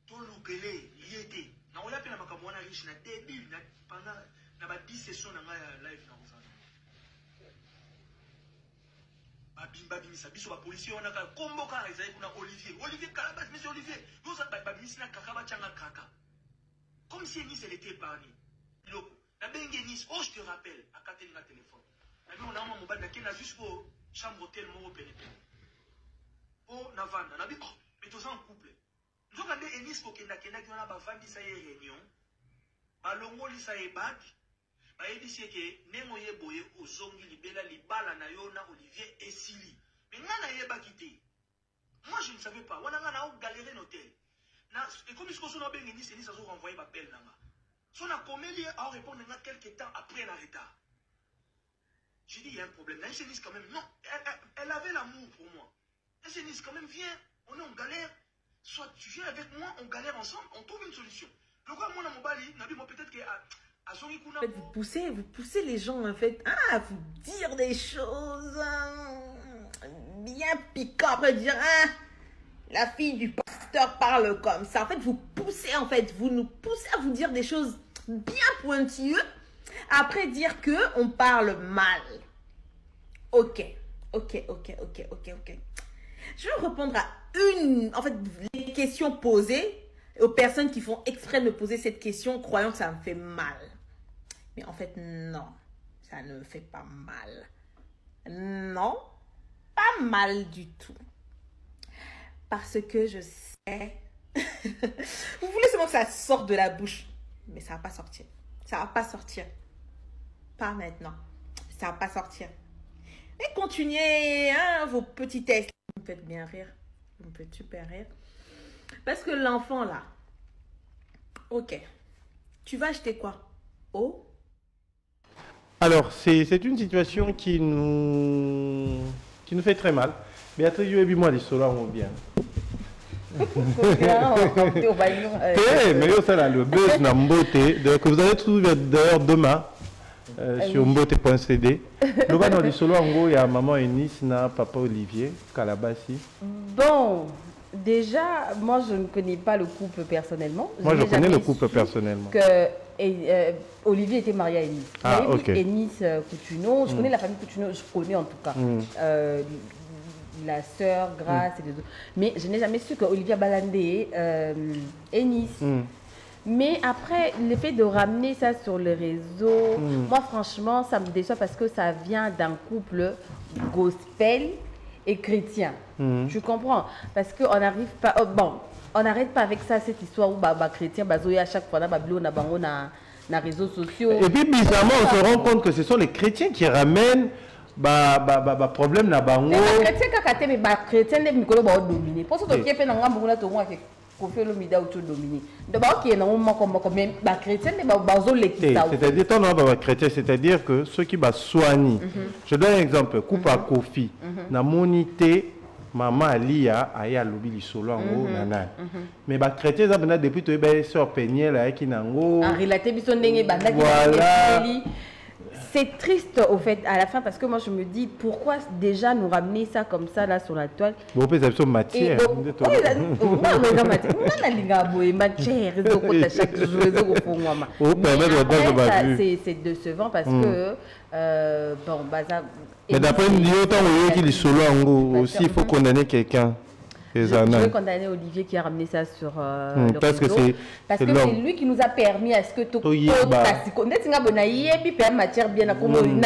Tout le y était. Na on l'a appelé na makamwana riche na début pendant na ba 10 sessions na live na ozana. Babimisa biso ba policier on a ka komboka ezali kuna Olivier Kalabas, monsieur Olivier nous a babimisa na kakaba changa kaka comme si Ennis elle était épargnée loko na bengue Ennis oh je te rappelle à kateli na téléphone na bi on a mon mobile na kena juste pour chambre hôtel mo pene oh na vanda na bi oh mais tous en couple nous a dit Ennis ko kenda kena ki on a ba vandi sa réunion ba longo li sa ebak il dit que Nemo Yeboye au Zongi Libela Libala Nayona Olivier et Sili. Mais n'a pas quitté. Moi je ne savais pas. On a galéré l'hôtel. Et comme ils sont bien Ennis, Ennis a renvoyé ma belle Nanga. Son a comédie à répondre quelques temps après la retard. J'ai dit il y a un problème. Ennis quand même, non, elle avait l'amour pour moi. Ennis quand même, viens, on est en galère. Soit tu viens avec moi, on galère ensemble, on trouve une solution. Donc moi, mon bali, peut-être que. En fait, vous poussez les gens en fait à vous dire des choses bien piquantes, après dire la fille du pasteur parle comme ça. En fait, vous nous poussez à vous dire des choses bien pointilleuses, après dire que on parle mal. Ok. Je vais répondre à les questions posées aux personnes qui font exprès de me poser cette question, croyant que ça me fait mal. Mais en fait, non, ça ne me fait pas mal. Non, pas mal du tout. Parce que je sais... Vous voulez seulement que ça sorte de la bouche. Mais ça ne va pas sortir. Ça ne va pas sortir. Pas maintenant. Ça ne va pas sortir. Mais continuez vos petits tests. Vous me faites bien rire. Vous me faites super rire. Parce que l'enfant là... Ok. Tu vas acheter quoi? Oh? Alors, c'est une situation qui nous fait très mal. Béatrice, je vais moi les solar on bien. Mais ça là, le buzz na Mbote, que vous allez trouver d'ailleurs demain sur mbote.cd. Le bas dans les solar en gros, il y a maman Ennis, na papa Olivier, Kalabasi. Bon. Déjà, moi, je ne connais pas le couple personnellement. Moi, je connais le couple personnellement. Olivier était marié à Ennis. Ah, ok. Ennis Coutuneau, je connais la famille Coutuneau, je connais en tout cas. La sœur, Grace et les autres. Mais je n'ai jamais su qu'Olivier a balandé Ennis. Mais après, le fait de ramener ça sur les réseaux, moi, franchement, ça me déçoit parce que ça vient d'un couple gospel et chrétien. Tu comprends? Parce qu'on n'arrive pas... on n'arrête pas avec ça, cette histoire où chrétien, à chaque fois, na réseaux sociaux. Et puis, bizarrement, on se rend compte que ce sont les chrétiens qui ramènent problème na bango. Mais les chrétiens, quand les chrétiens, les micros vont dominer. Pour ça, tu as fait un grand boulot, tu as dominer. D'abord, il y a un moment comme les chrétiens, c'est-à-dire que ceux qui soignent. Je donne un exemple. Coupe à Kofi. Na monité. Maman Alia aya lobi li solo ngo nana mais ba chrétien ça bana depuis to be sur peigner là qui nango en relaté biso ndenge banda c'est triste au fait à la fin parce que moi je me dis pourquoi déjà nous ramener ça comme ça là sur la toile. Bon peut être matière. C'est décevant parce que mais d'après nous autant qu'il est solo en gros aussi il faut condamner quelqu'un. Je veux condamner Olivier qui a ramené ça sur le parce réseau. Parce que c'est lui qui nous a permis à ce que tout le monde matière bien à comment il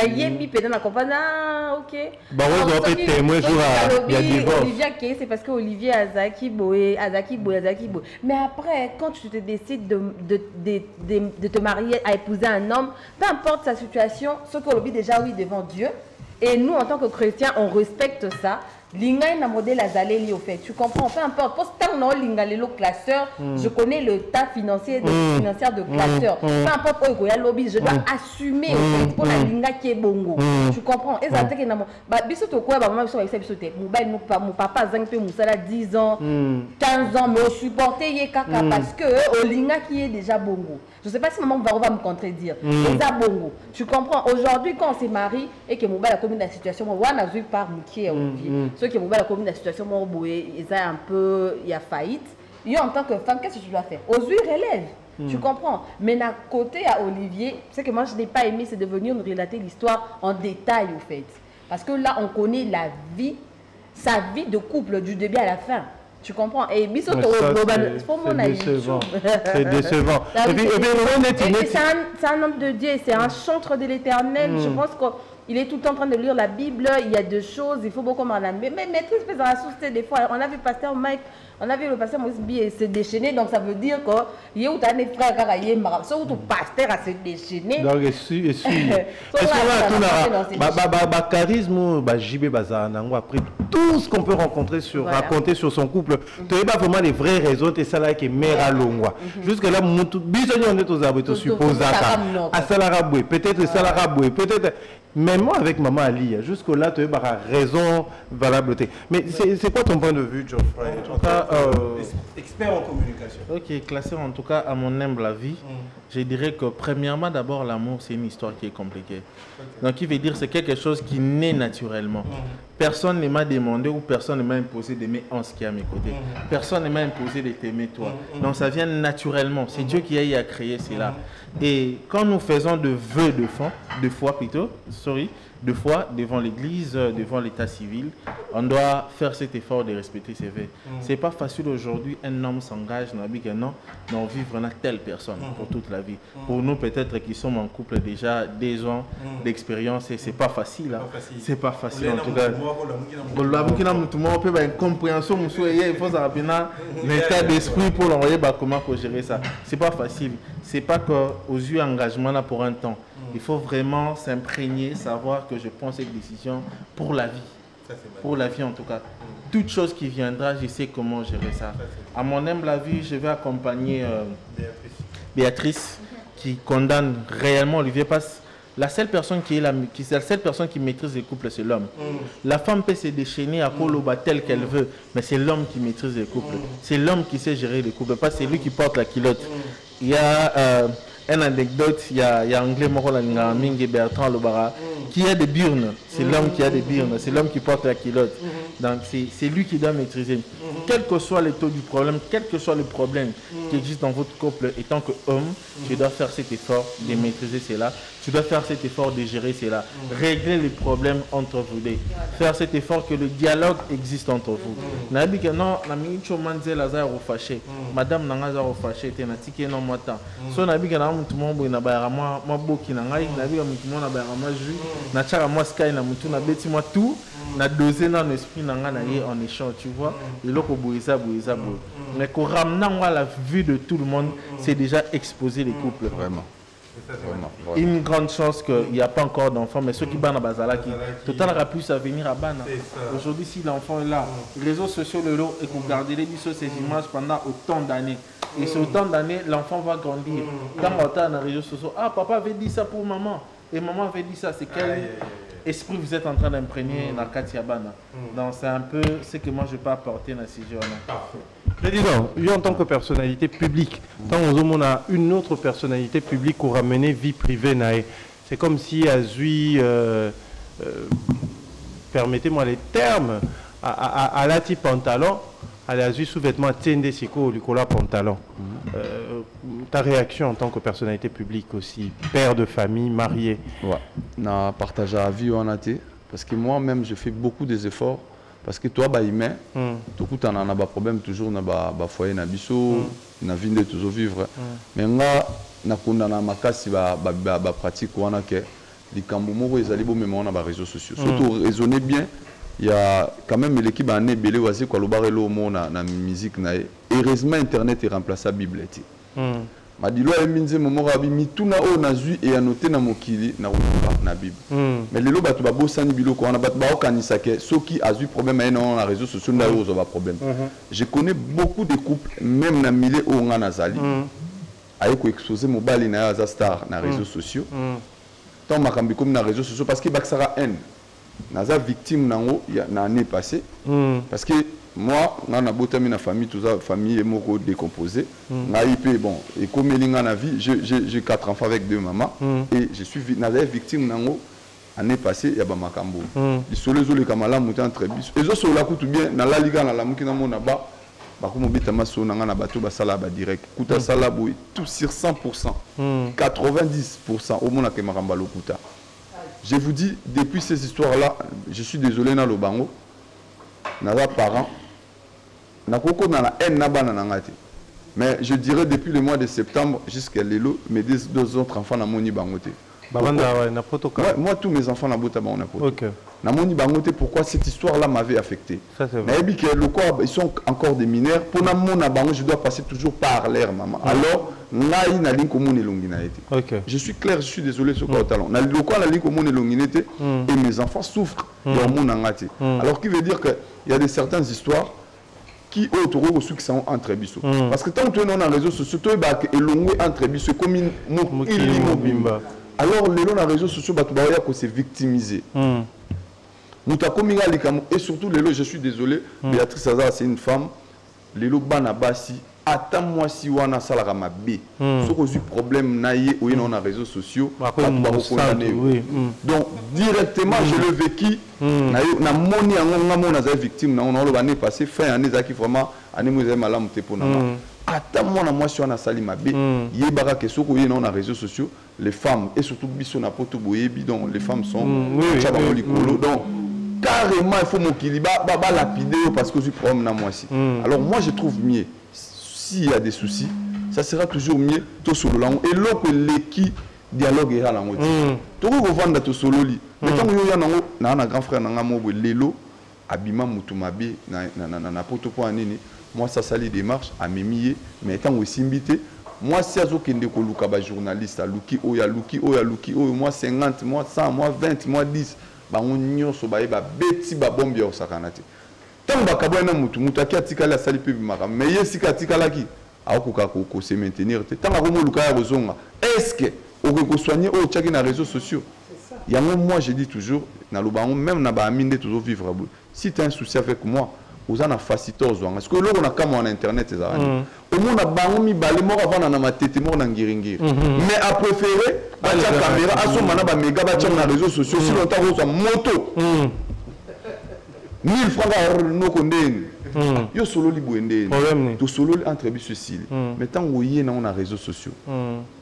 c'est parce que Olivier Azaki Boé. Mais après, quand tu te décides de te marier, à épouser un homme, peu importe sa situation, ce qu'on dit déjà oui devant Dieu. Et nous, en tant que chrétiens, on respecte ça. L'inga na modèle azaleli au fait. Tu comprends? Peu importe. Parce que tant l'inga le classeur, je connais le tas financier de classeur. Peu importe où il y a lobby, je dois assumer au fait pour la linga qui est bongo. Tu comprends? Et ça te que na ba biso to quoi ba maman biso avec biso te. Mon papa zang pe musala 10 ans, 15 ans mais au supporter ye kaka parce que au linga qui est déjà bongo. Je ne sais pas si maman va me contredire. C'est bongo. Tu comprends? Aujourd'hui, quand on s'est marié et que mon père a commis la situation, moi, on a vu par Moukier Olivier. Ceux qui mon père a commis la situation, moi, il y a un peu, il y a faillite. Et en tant que femme, qu'est-ce que tu dois faire? Aux yeux, relève. Tu comprends? Mais d'un côté à Olivier, ce que moi je n'ai pas aimé, c'est de venir nous relater l'histoire en détail, au fait. Parce que là, on connaît la vie, sa vie de couple du début à la fin. Tu comprends? Et c'est décevant. C'est décevant. C'est un homme de Dieu, c'est un chantre de l'Éternel. Je pense qu'il est tout le temps en train de lire la Bible. Il y a deux choses, il faut beaucoup m'en mais maîtrise dans la source des fois. On a vu pasteur Mike, on a vu le pasteur Moïse se déchaîner, donc ça veut dire que il y a des frères qui sont marrants, sauf que le pasteur a se déchaîner. Donc est-ce que charisme, JB Bazar, après tout ce qu'on peut rencontrer raconter sur son couple, tu n'as pas vraiment les vraies raisons, tu es ça là qui est mère à l'ongwa. Jusque là, on est aux arbres, suppose à Salaraboué, peut-être Salaraboué, peut-être. Même moi avec maman Ali, jusque-là, tu as raison, valable. Mais c'est quoi ton point de vue, Geoffrey? En tout cas, expert en communication. Ok, classé en tout cas à mon humble avis, je dirais que premièrement, d'abord, l'amour, c'est une histoire qui est compliquée. Donc, il veut dire c'est quelque chose qui naît naturellement. Personne ne m'a demandé ou personne ne m'a imposé d'aimer en ce qui est à mes côtés. Personne ne m'a imposé de t'aimer toi. Donc, ça vient naturellement. C'est Dieu qui a créé cela. Et quand nous faisons de vœux de foi devant l'Église, devant l'État civil, on doit faire cet effort de respecter ses vœux. C'est pas facile aujourd'hui, un homme s'engage dans la vie qu'un an, non vivre dans telle personne pour toute la vie. Pour nous, peut-être qui sommes en couple déjà 2 ans d'expérience, et c'est pas facile. Hein. C'est pas facile en tout cas. On peut avoir une compréhension, il faut l'état d'esprit pour l'envoyer comment gérer ça. C'est pas facile. C'est pas qu'aux yeux engagement là pour un temps. Il faut vraiment s'imprégner, savoir que je prends cette décision pour la vie. Pour la vie en tout cas. Toute chose qui viendra, je sais comment gérer ça. À mon humble avis, je vais accompagner Béatrice qui condamne réellement Olivier parce la seule personne qui maîtrise les couples, c'est l'homme. La femme peut se déchaîner à Koloba tel qu'elle veut, mais c'est l'homme qui maîtrise les couples. C'est l'homme qui sait gérer les couples, parce que c'est lui qui porte la culotte. Il y a une anecdote, il y a anglais Mingi Bertrand Lobara, qui a des burnes. C'est l'homme qui a des burnes, c'est l'homme qui porte la culotte. Donc c'est lui qui doit maîtriser. Quel que soit le taux du problème, quel que soit le problème qui existe dans votre couple, étant qu'homme, tu dois faire cet effort de maîtriser cela. Tu dois faire cet effort de gérer cela. Régler les problèmes entre vous deux. Faire cet effort que le dialogue existe entre vous. Nabi que non, na mincho manze lazar au fâché. Madame nanga au fâché, te na tike non mota. So nabi que na mutu mombo na bayara moi boki na ngai, nabi que mutu mo na bayara moi jus, na chara moi sky na mutu na beti moi tout, na doser dans l'esprit nanga na ye en échange, tu vois. Et loko boisa. Mais qu'on ramenant à la vue de tout le monde, c'est déjà exposer les couples. Vraiment. Une grande chance qu'il n'y a pas encore d'enfants, mais ceux qui banent à Bazala, qui total aura plus à venir à Bana. Aujourd'hui, si l'enfant est là, les réseaux sociaux le lot et que vous gardez ces images pendant autant d'années. Et sur autant d'années, l'enfant va grandir. Quand on entend dans les réseaux sociaux, ah, papa avait dit ça pour maman, et maman avait dit ça, c'est quel esprit vous êtes en train d'imprégner dans Katia Bana. Donc c'est un peu ce que moi je peux apporter dans ces jours-là. Président, lui en tant que personnalité publique, tant on a une autre personnalité publique pour ramener vie privée, c'est comme si Azui, permettez-moi les termes, à la type pantalon, à Azui sous-vêtement tiende siko Nicolas pantalon. Ta réaction en tant que personnalité publique aussi, père de famille, marié. Ouais, on a partagé la vie en été, parce que moi-même je fais beaucoup des efforts parce que toi, humain, tout le temps, on a des problèmes toujours dans le foyer, dans la vie de toujours vivre. Mais là, on a des pratiques qui les cambomos, ils allaient même dans les réseaux sociaux. Surtout, raisonnez bien, il y a quand même l'équipe à Nebele, qui a la musique. Heureusement, Internet est remplaçable. Ma dit loi eminze momorabi mituna o nazui et anoté na mokili na na Bible. Mais les loba to ba bosani biloko on a ba okanisa ke soki azu problème na na réseaux sociaux na yo ba problème. Je connais beaucoup de couples même na milieu o nga nazali. Aye ko exposer mobali na za star na réseaux sociaux. Tant makambi comme na réseaux sociaux parce que baksara haine. Naza victime nango na année passée parce que moi, je suis dans famille, toute la famille est décomposée. Bon, et comme je suis vie, j'ai 4 enfants avec 2 mamans. Et je suis victime l'année passée, il y a ma cambo. Ils sont les kamala monté entre bis. Et je suis là tout bien, dans la liga, dans la mouki, dans mon abat. Comme on dit, so na bateau basala ba direct. Kuta sala boy tout sur 100%, 90% au monde que maramba lo kuta. Je vous dis, depuis ces histoires-là, je suis désolé dans le bango. Naza parents. Mais je dirais depuis le mois de septembre jusqu'à l'élo, mes 2 autres enfants n'ont pas bangoté. Moi, tous mes enfants n'ont pas bangoté. Pourquoi cette histoire-là m'avait affecté? Ils sont encore des mineurs. Pour je dois passer toujours par l'air, maman. Alors, je suis clair, je suis désolé sur le talent. Et mes enfants souffrent. Alors, qui veut dire qu'il y a certaines histoires qui ont ceux qui sont entre bisous. Parce que tant que tu es dans les réseaux sociaux, tu es longue entre bisous, comme une mobimba. Alors, les réseaux sociaux, tu es victimisé. Et surtout, je suis désolé, Béatrice Azar, c'est une femme, les Banabasi, attends-moi si on a ça la ramabé. Si on a un problème naïe ou dans les réseaux sociaux, donc directement je le vécu. Na moni angona na za victime na on a l'année passée fin année qui vraiment année moi malam te pour na. Attends-moi na moi si on a sali mabé. Yebara que soko yé dans les réseaux sociaux, les femmes et surtout biso na poto boyebi donc les femmes sont donc carrément il faut mon kiliba baba lapider parce que je problème na moi si. Alors moi je trouve mieux s'il y a des soucis, ça sera toujours mieux tout sur le langue et l'autre l'équipe dialogue est à la moitié. Tout le monde va solo li. Mais tant que y a un grand frère nanga mo lelo abima mutumabe na poto po anini. Moi ça sali démarche à memier mais tant aussi invité. Moi si azo kende ko luka ba journaliste luki oya moi 50 moi 100 moi 20 moi 10 ba on nyoso ba ba beti ba bombi o sakanati. Tant ba kabwana mutu aki atikala sali pe bimaka mais yesi katikala ki akoka ko se maintenir tant ba mo luka ya bozonga est-ce que on peut soigner au tchaki dans les réseaux sociaux. Il y a moi je dis toujours dans le baron même na ba aminde toujours vivre. Si tu as un souci avec moi, vous en a facilité aux gens. Parce que là on a comme en internet ça. Au monde a baron mi balé mort avant na ma tête mort na ngiringiri. Mais à préférer ba cha caméra à son mana ba méga ba cha dans les réseaux sociaux si longtemps on soit moto. 1000 francs no condamné. Yo solo li boende. To solo entre bi ceci. Mais tant woyé na on a réseaux sociaux.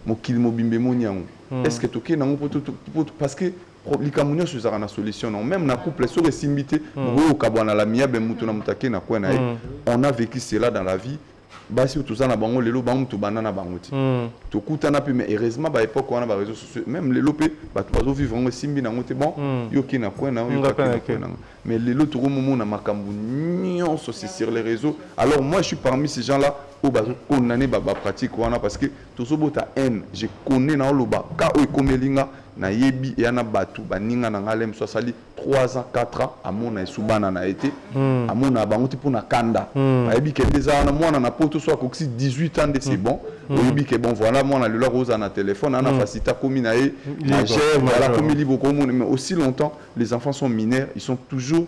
Mo kil mo bimbe mo nyango. Est-ce que toké na parce que likamunyo sur na solution non même na couple sur simbité ngo kabwana la miabe mutu na mutake na kwa na on a vécu cela dans la vie. Basi tout ça na bango lelo bango to banana bangoti. To kutana pe mais heureusement ba époque on a ba réseaux sociaux même lelo pe ba to bazo vivre ngo simbi na ngote bon yo ki na kwa na yo ka na mais lelo to momo na makambu nyonso sur les réseaux. Alors moi je suis parmi ces gens là où ba condamner ba pratique wana parce que to so bota haine je connais na loba ka o komelinga na yebi et na batu baninga na ngalem so sali 3 ans 4 ans amona esubana na été amona bangote pour na kanda yebi ke déjà na mwana na poto so ko 18 ans de c'est bon yebi ke bon voilà mwana le rose na téléphone na facilita komi na e na gère voilà komi libre comme mais aussi longtemps les enfants sont mineurs ils sont toujours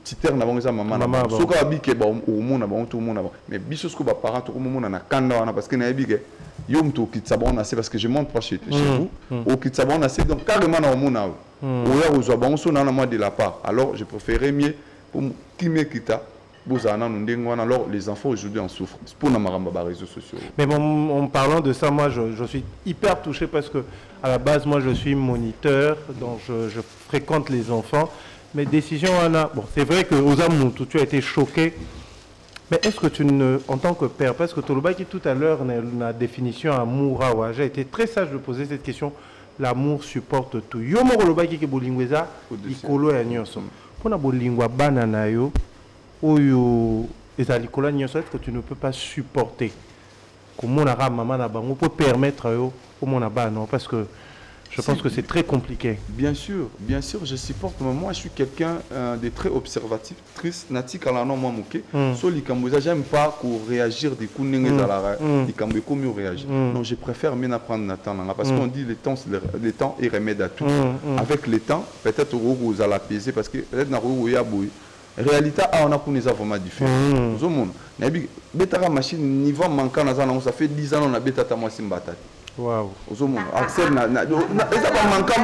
titer na bango za maman so ka bi ke ba o mona ba to mona mais biso ce que ba parents to mona na kanda wana parce que na yebi ke yo mto kitsabon assez parce que je monte pas chez vous au kitsabon assez donc carrément na mona o ya ozo bango so na moi de la part alors je préférais mieux pour qui me kita bozana ndengwana alors les enfants aujourd'hui en souffrent pour na maramba ba réseaux sociaux. Mais en parlant de ça moi je suis hyper touché parce que à la base moi je suis moniteur donc je fréquente les enfants. Mais décision, Anna, bon, c'est vrai que aux âmes, tu as été choqué. Mais est-ce que tu ne, en tant que père, parce que Tolobaki tout à l'heure, la définition amour, j'ai été très sage de poser cette question. L'amour supporte tout. Yo mo Tolobaki ke bolingweza, ikolo ya nyonso. Pona bolingwa bana na yo, oyo ezalikola nyonso, est-ce que tu ne peux pas supporter? Comment on a maman na bango pour permettre yo au mon abano, parce que je pense que c'est très compliqué. Bien sûr, je supporte. Mais moi, je suis quelqu'un de très observatif, triste. Nati kalano moi moké. So likamboza, j'aime pas qu'on réagir des coups n'engez à la likambo comme on réagit. Non, je préfère bien apprendre Nathan parce qu'on dit le temps est remède à tout. Avec le temps, peut-être vous allez apaiser parce que peut-être na vous ya boy. Réalité, on a pour nous vraiment différent. Zo monde. Nabi betara machine niveau manquant na zana, ça fait 10 ans on a betata moi simbatati. Waouh. Axel na ça pas manquant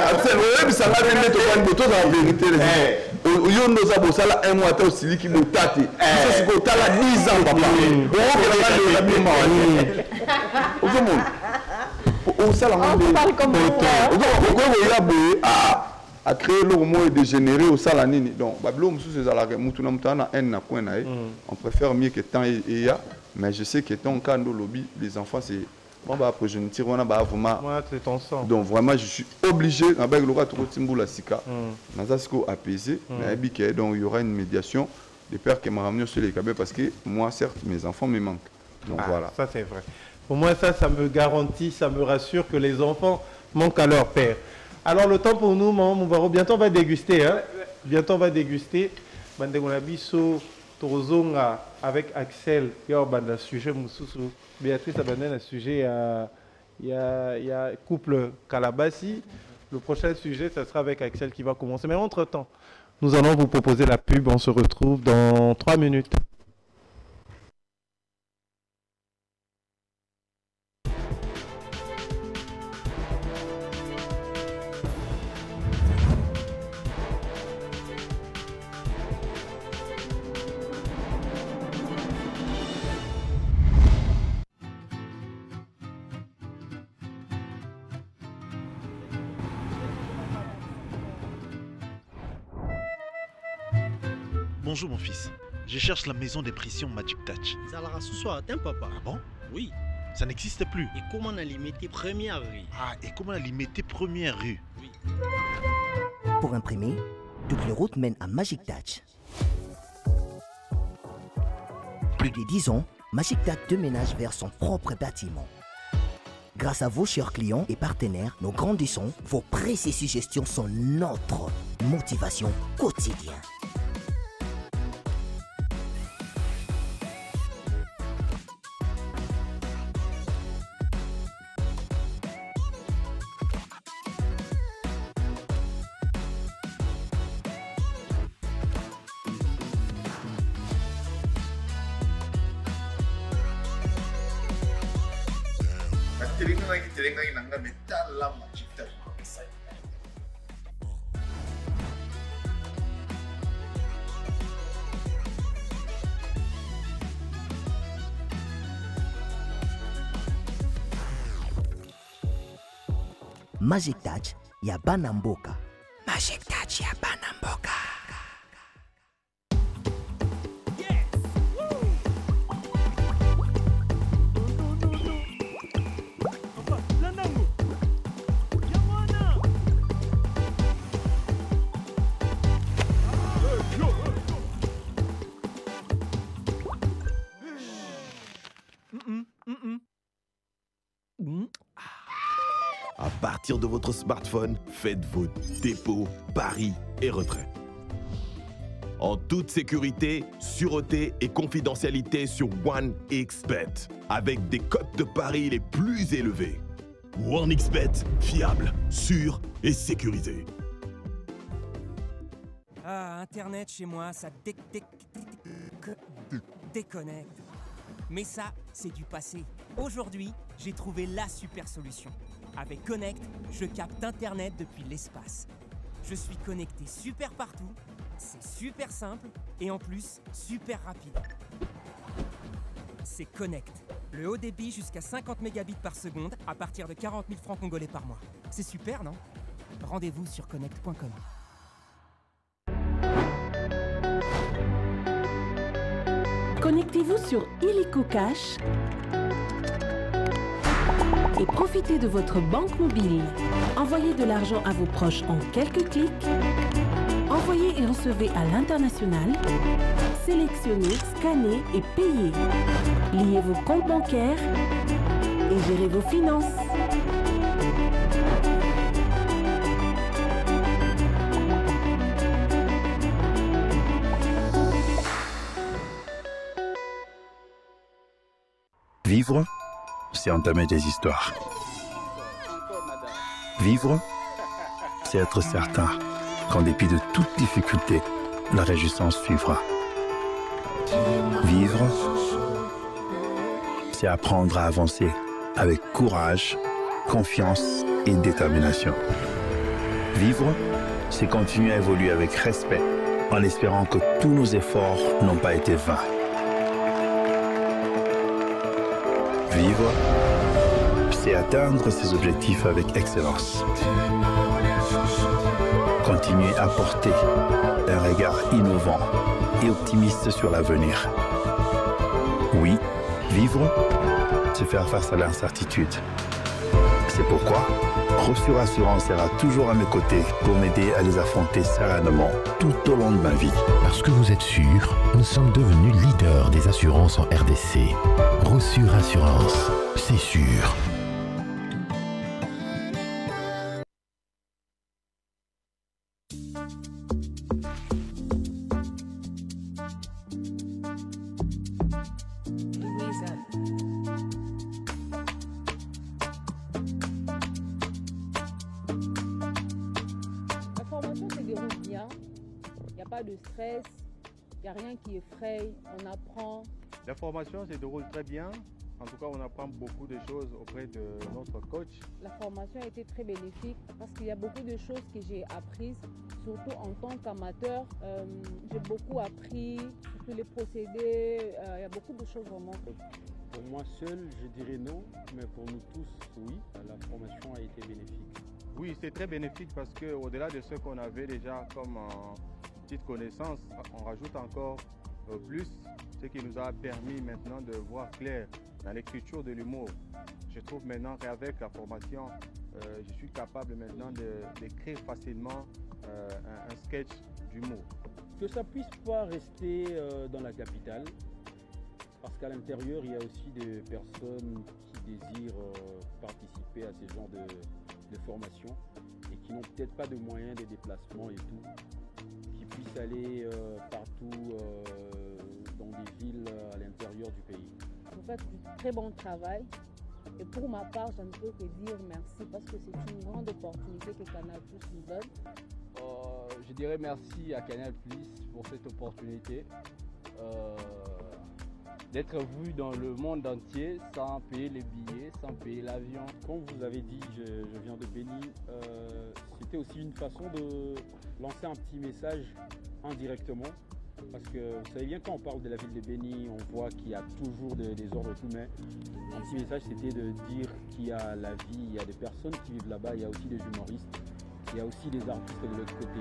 Axel oui ça va mettre au point de la vérité yo nous a bossé là un mois aussi qui me tate ça c'est que tu as 10 ans papa on parle comme a créé le mot dégénéré au salanini donc bablo musu ces ala mutu na mutana en na coin na on préfère mieux que temps et ya mais je sais que ton kando lobby les enfants c'est bon bah après je ne tire on a bah vraiment c'est ton sang donc vraiment je suis obligé avec le retour timbula sika nazasiko apaiser mais biké donc il y aura une médiation des pères qui m'a ramené sur les cabets parce que moi certes mes enfants me manquent donc voilà ça c'est vrai pour moi ça me garantit ça me rassure que les enfants manquent à leur père. Alors le temps pour nous, Mouvaro, bientôt on va déguster. Hein? Bientôt on va déguster. Bandegonabiso, Torozonga avec Axel. Il y a un sujet, Béatrice a un sujet, il y a couple Kalabasi. Le prochain sujet, ça sera avec Axel qui va commencer. Mais entre-temps, nous allons vous proposer la pub. On se retrouve dans 3 minutes. Bonjour mon fils, je cherche la maison des pressions Magic Touch. Ça la ce soir, t'aimes papa? Ah bon? Oui. Ça n'existe plus. Et comment on a limité première rue? Ah, et comment on a limité première rue? Oui. Pour imprimer, toutes les routes mènent à Magic Touch. Plus de 10 ans, Magic Touch déménage vers son propre bâtiment. Grâce à vos chers clients et partenaires, nous grandissons. Vos précieuses suggestions sont notre motivation quotidienne. Magic Touch ya Banamboka. Magic Touch ya Banamboka. À partir de votre smartphone, faites vos dépôts, paris et retraits. En toute sécurité, sûreté et confidentialité sur OneXBet, avec des cotes de paris les plus élevés. OneXBet, fiable, sûr et sécurisé. Ah, Internet chez moi, ça déconnecte. Mais ça, c'est du passé. Aujourd'hui, j'ai trouvé la super solution. Avec Connect, je capte Internet depuis l'espace. Je suis connecté super partout, c'est super simple et en plus super rapide. C'est Connect, Le haut débit jusqu'à 50 mégabits par seconde à partir de 40 000 francs congolais par mois. C'est super, non? Rendez-vous sur connect.com. Connectez-vous sur Illico Cash et profitez de votre banque mobile. Envoyez de l'argent à vos proches en quelques clics. Envoyez et recevez à l'international. Sélectionnez, scannez et payez. Liez vos comptes bancaires et gérez vos finances. Vivre, c'est entamer des histoires. Vivre, c'est être certain qu'en dépit de toute difficulté, la réjouissance suivra. Vivre, c'est apprendre à avancer avec courage, confiance et détermination. Vivre, c'est continuer à évoluer avec respect, en espérant que tous nos efforts n'ont pas été vains. Vivre, c'est atteindre ses objectifs avec excellence. Continuer à porter un regard innovant et optimiste sur l'avenir. Oui, vivre, c'est faire face à l'incertitude. C'est pourquoi Rossure Assurance sera toujours à mes côtés pour m'aider à les affronter sereinement tout au long de ma vie. Parce que vous êtes sûr, nous sommes devenus leaders des assurances en RDC. Rossure Assurance, c'est sûr. De stress, il n'y a rien qui effraie, on apprend. La formation se déroule très bien. En tout cas, on apprend beaucoup de choses auprès de notre coach. La formation a été très bénéfique parce qu'il y a beaucoup de choses que j'ai apprises, surtout en tant qu'amateur. J'ai beaucoup appris, surtout les procédés, il y a beaucoup de choses vraiment. Pour moi seul, je dirais non, mais pour nous tous, oui. La formation a été bénéfique. Oui, c'est très bénéfique parce qu'au-delà de ce qu'on avait déjà comme petite connaissance, on rajoute encore plus, ce qui nous a permis maintenant de voir clair dans l'écriture de l'humour. Je trouve maintenant qu'avec la formation, je suis capable maintenant d'écrire facilement un sketch d'humour. Que ça ne puisse pas rester dans la capitale, parce qu'à l'intérieur, il y a aussi des personnes qui désirent participer à ce genre de formation et qui n'ont peut-être pas de moyens de déplacement et tout, qui puissent aller partout dans des villes à l'intérieur du pays. Vous faites du très bon travail et pour ma part, je ne peux que dire merci parce que c'est une grande opportunité que Canal+ nous donne. Je dirais merci à Canal+ pour cette opportunité d'être vu dans le monde entier sans payer les billets, sans payer l'avion. Comme vous avez dit, je viens de Béni. C'était aussi une façon de lancer un petit message indirectement. Parce que vous savez bien, quand on parle de la ville de Béni, on voit qu'il y a toujours des ordres et tout, mais un petit message, c'était de dire qu'il y a la vie, il y a des personnes qui vivent là-bas, il y a aussi des humoristes, il y a aussi des artistes de l'autre côté.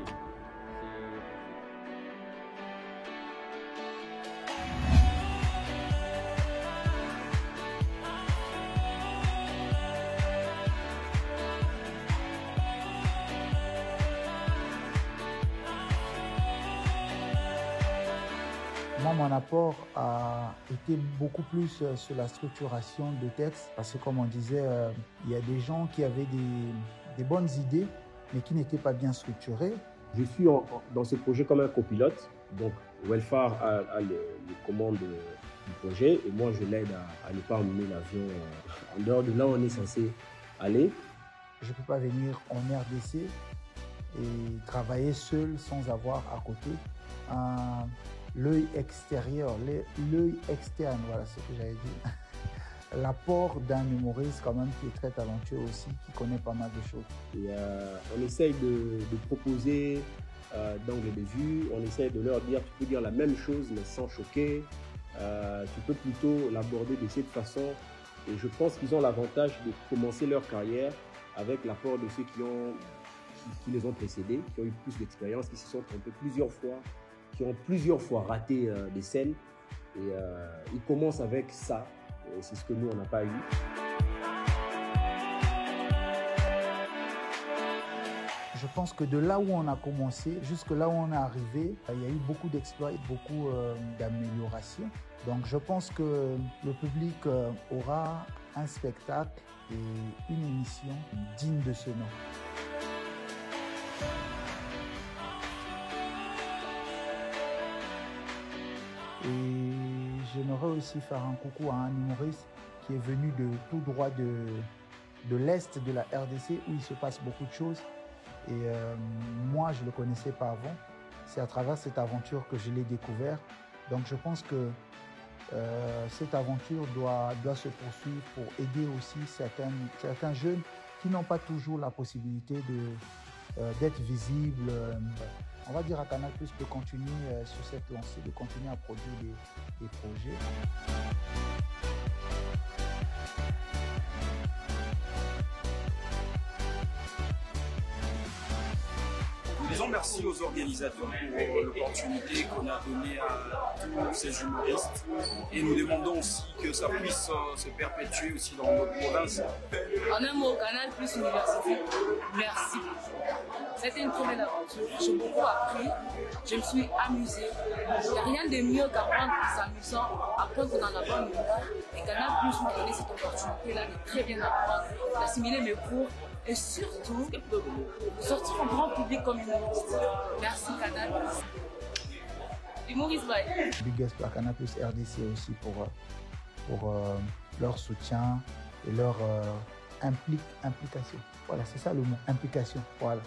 Moi, mon apport a été beaucoup plus sur la structuration de textes parce que, comme on disait, il y a des gens qui avaient des bonnes idées, mais qui n'étaient pas bien structurées. Je suis dans ce projet comme un copilote, donc Welfare a les commandes du projet et moi, je l'aide à ne pas emmener l'avion en dehors de là où on est censé aller. Je ne peux pas venir en RDC et travailler seul sans avoir à côté l'œil extérieur, l'œil externe, voilà ce que j'avais dit. L'apport d'un humoriste quand même qui est très talentueux aussi, qui connaît pas mal de choses. Et, on essaye de proposer d'angle de vue, on essaye de leur dire, tu peux dire la même chose mais sans choquer, tu peux plutôt l'aborder de cette façon. Et je pense qu'ils ont l'avantage de commencer leur carrière avec l'apport de ceux qui les ont précédés, qui ont eu plus d'expérience, qui se sont trompés plusieurs fois, qui ont plusieurs fois raté des scènes. Et ils commencent avec ça. C'est ce que nous, on n'a pas eu. Je pense que de là où on a commencé jusque là où on est arrivé, il y a eu beaucoup d'exploits et beaucoup d'améliorations. Donc je pense que le public aura un spectacle et une émission digne de ce nom. Et j'aimerais aussi faire un coucou à un humoriste qui est venu de tout droit de l'Est de la RDC où il se passe beaucoup de choses. Et moi, je ne le connaissais pas avant. C'est à travers cette aventure que je l'ai découvert. Donc je pense que cette aventure doit se poursuivre pour aider aussi certains jeunes qui n'ont pas toujours la possibilité d'être visibles. On va dire à Canal+ de continuer sur cette lancée, de continuer à produire des projets. Disons merci aux organisateurs pour l'opportunité qu'on a donnée à tous ces humoristes et nous demandons aussi que ça puisse se perpétuer aussi dans notre province. En un mot, Canal+ Université, merci. C'était une très belle aventure, j'ai beaucoup appris, je me suis amusée. Il n'y a rien de mieux qu'apprendre en s'amusant, apprendre dans la bonne humeur. Et Canal+ m'a donné cette opportunité-là de très bien apprendre, d'assimiler mes cours. Et surtout, sortir au grand public comme humoriste. Merci Canal+. Humoriste, bye. Big up à Canal+ RDC aussi pour leur soutien et leur implication. Voilà, c'est ça le mot, implication. Voilà.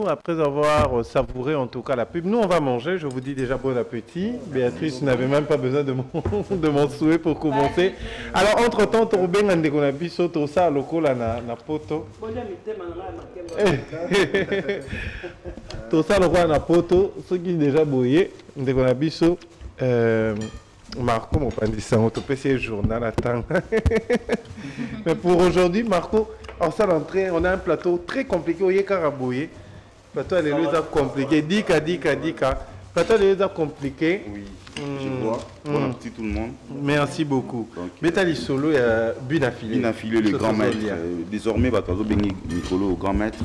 Après avoir savouré en tout cas la pub, nous on va manger, je vous dis déjà bon appétit. Béatrice n'avait même pas besoin de mon souhait pour commencer. Alors entre temps, tu as bien qu'on a biso tout ça local na poto. Tout ça local na poto, ce qui est déjà bouillé, on a biso Marco mon pandissa, on te peut ces journal attend. Mais pour aujourd'hui, Marco, en salle d'entrée, on a un plateau très compliqué, au carabouillé. Plateau, elle est compliqué. Dika. Plateau, elle est compliqué. Oui, je vois. Bon appétit tout le monde. Merci beaucoup. Betali Solo, il y a Binafilé. Binafilé, le grand maître. Désormais, Batazo Bengi Nicolo, le grand maître.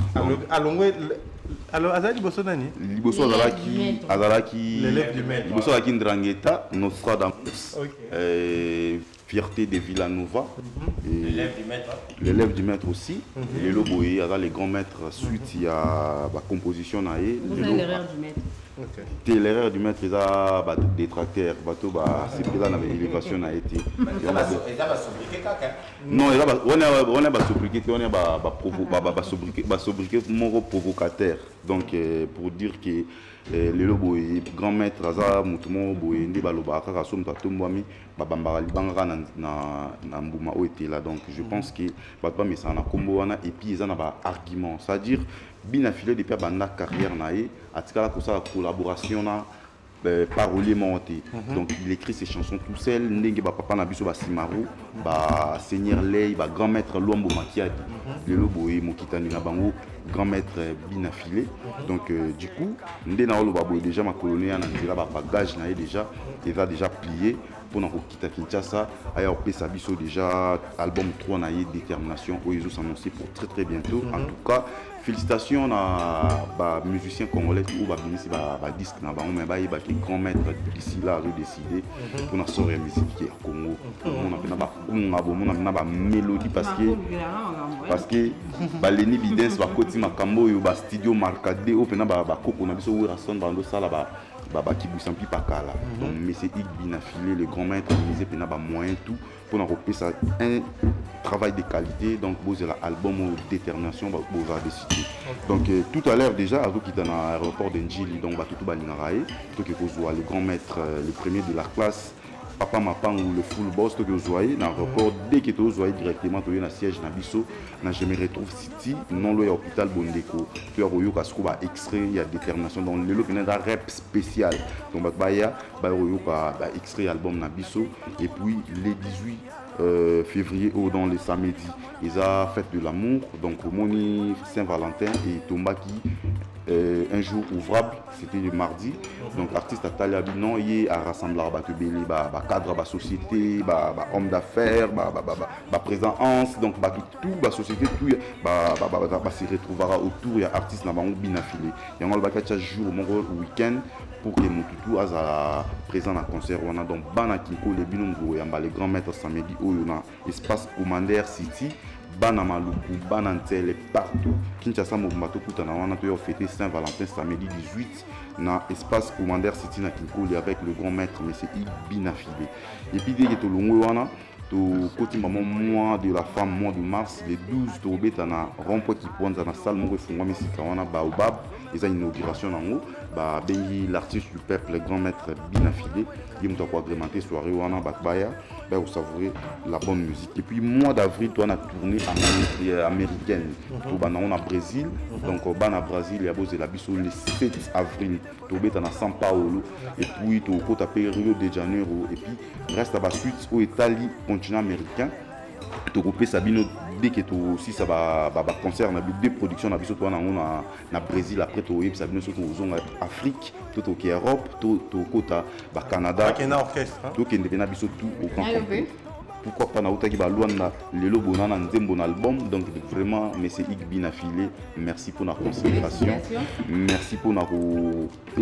Alors, Azali Bosonani Liboso Azalaki. L'élève du maître. Liboso Azalaki Ndrangheta, Nostradamus. Fierté de Villanova. L'élève du maître aussi. Les Loboé, les grands maîtres, suite il y a la composition. Vous avez l'erreur du maître. L'erreur du maître, il y a des tracteurs, c'est là l'élévation a été. Non, on a sobriqué, on a sobriqué mon provocateur. Donc, pour dire que les lobos grand maître Aza Moutomo Boye Ndebaloba Karasom Tatombami Babambara Libanga na Mbouma était là. Donc, je pense que Batba Messana Komboana et puis ils ont un argument. C'est-à-dire, Binafilé depuis la carrière, à la collaboration, parolier monté. Donc, il écrit ses chansons tout seul. Nengue Papa Nabiso Basimaru, Seigneur Ley, grand maître Luambo Makiadi, le Loboé Mokitani Nabango, grand maître Binafilé. Donc, du coup, Ndena Olobabo déjà ma colonie, on a bagage déjà, il va déjà plié. Pour nous quitter Kinshasa, ailleurs Pesabiso déjà album 3 naïe détermination où ils ont annoncé pour très bientôt. En tout cas, félicitations à musiciens congolais ou disque na ba mais ba grand maître d'ici là décidé pour nous sortir musique au Congo. On a pas mélodie parce que baleni bidens bakoti makambo oyo ba studio marcade o pena ba koko na biso wera son bando sala ba kibousan pi pakala. Donc monsieur Ig Binafilé le grand maître misé pena ba moyen tout pour nous ça un travail de qualité. Donc vous avez l'album détermination vous va décider. Donc tout à l'heure déjà à qui dans l'aéroport d'Enjili donc tout balingarae donc que vous le grand maître le premier de la classe Papa Mapang ou le full boss que vous voyez dans l'aéroport dès que vous voyez directement tu es dans siège na biso na je me retrouve city non loin hôpital Bondeko tu as royo kasco ba extrait il y a détermination dans le lot d'un rap spécial donc baya ba royo ba extrait album na biso et puis les 18 février ou dans les samedis ils a fête de l'amour donc Moni Saint-Valentin et Tombaki un jour ouvrable, c'était le mardi. Donc artiste à Taliabinon, il y a rassemblé à cadre, à société, homme d'affaires, présence, donc tout, la société, tout, se retrouvera autour, il y a artiste là-bas, binafilé. Il y a un jour, au week-end, pour que mon toutou soit présent dans le concert. On a donc Bana Kiko, les binongo, les grands maîtres samedi, où il y a espace Commander City. Bana Maluku, Banantel, partout. Kinshasa Mobumato Koutana, on a fêté Saint-Valentin samedi 18 dans l'espace Commander City na Kinkoli avec le grand maître M. Ig Binafilé. Et puis dès que tu l'as to côté maman mois de la femme mois de mars le 12 to betana rond-point qui pointe dans la salle mo refungwa misika wana baobab et ça inauguration nango ba bengi l'artiste du peuple le grand maître Binafilé qui m'a agrémenté soirée wana bakbaya ba vous savourer la bonne musique et puis mois d'avril toi on a tourné américaine to bana on a Brésil donc bana Brésil ya boze la biso le 7 avril to betana São Paulo et puis to côté Rio de Janeiro et puis reste à la suite au Italie continent américain to couper Sabino dès que aussi ça va concert na deux productions na biso to na Brésil après to yeb Sabino surtout aux Afrique tout au Europe tout côté Canada qui na orchestre tout qui na biso tout au camp pourquoi pas na utaki ba luanda lelo bonana nzembo na album donc vraiment monsieur Ig Binafilé merci pour la considération merci pour na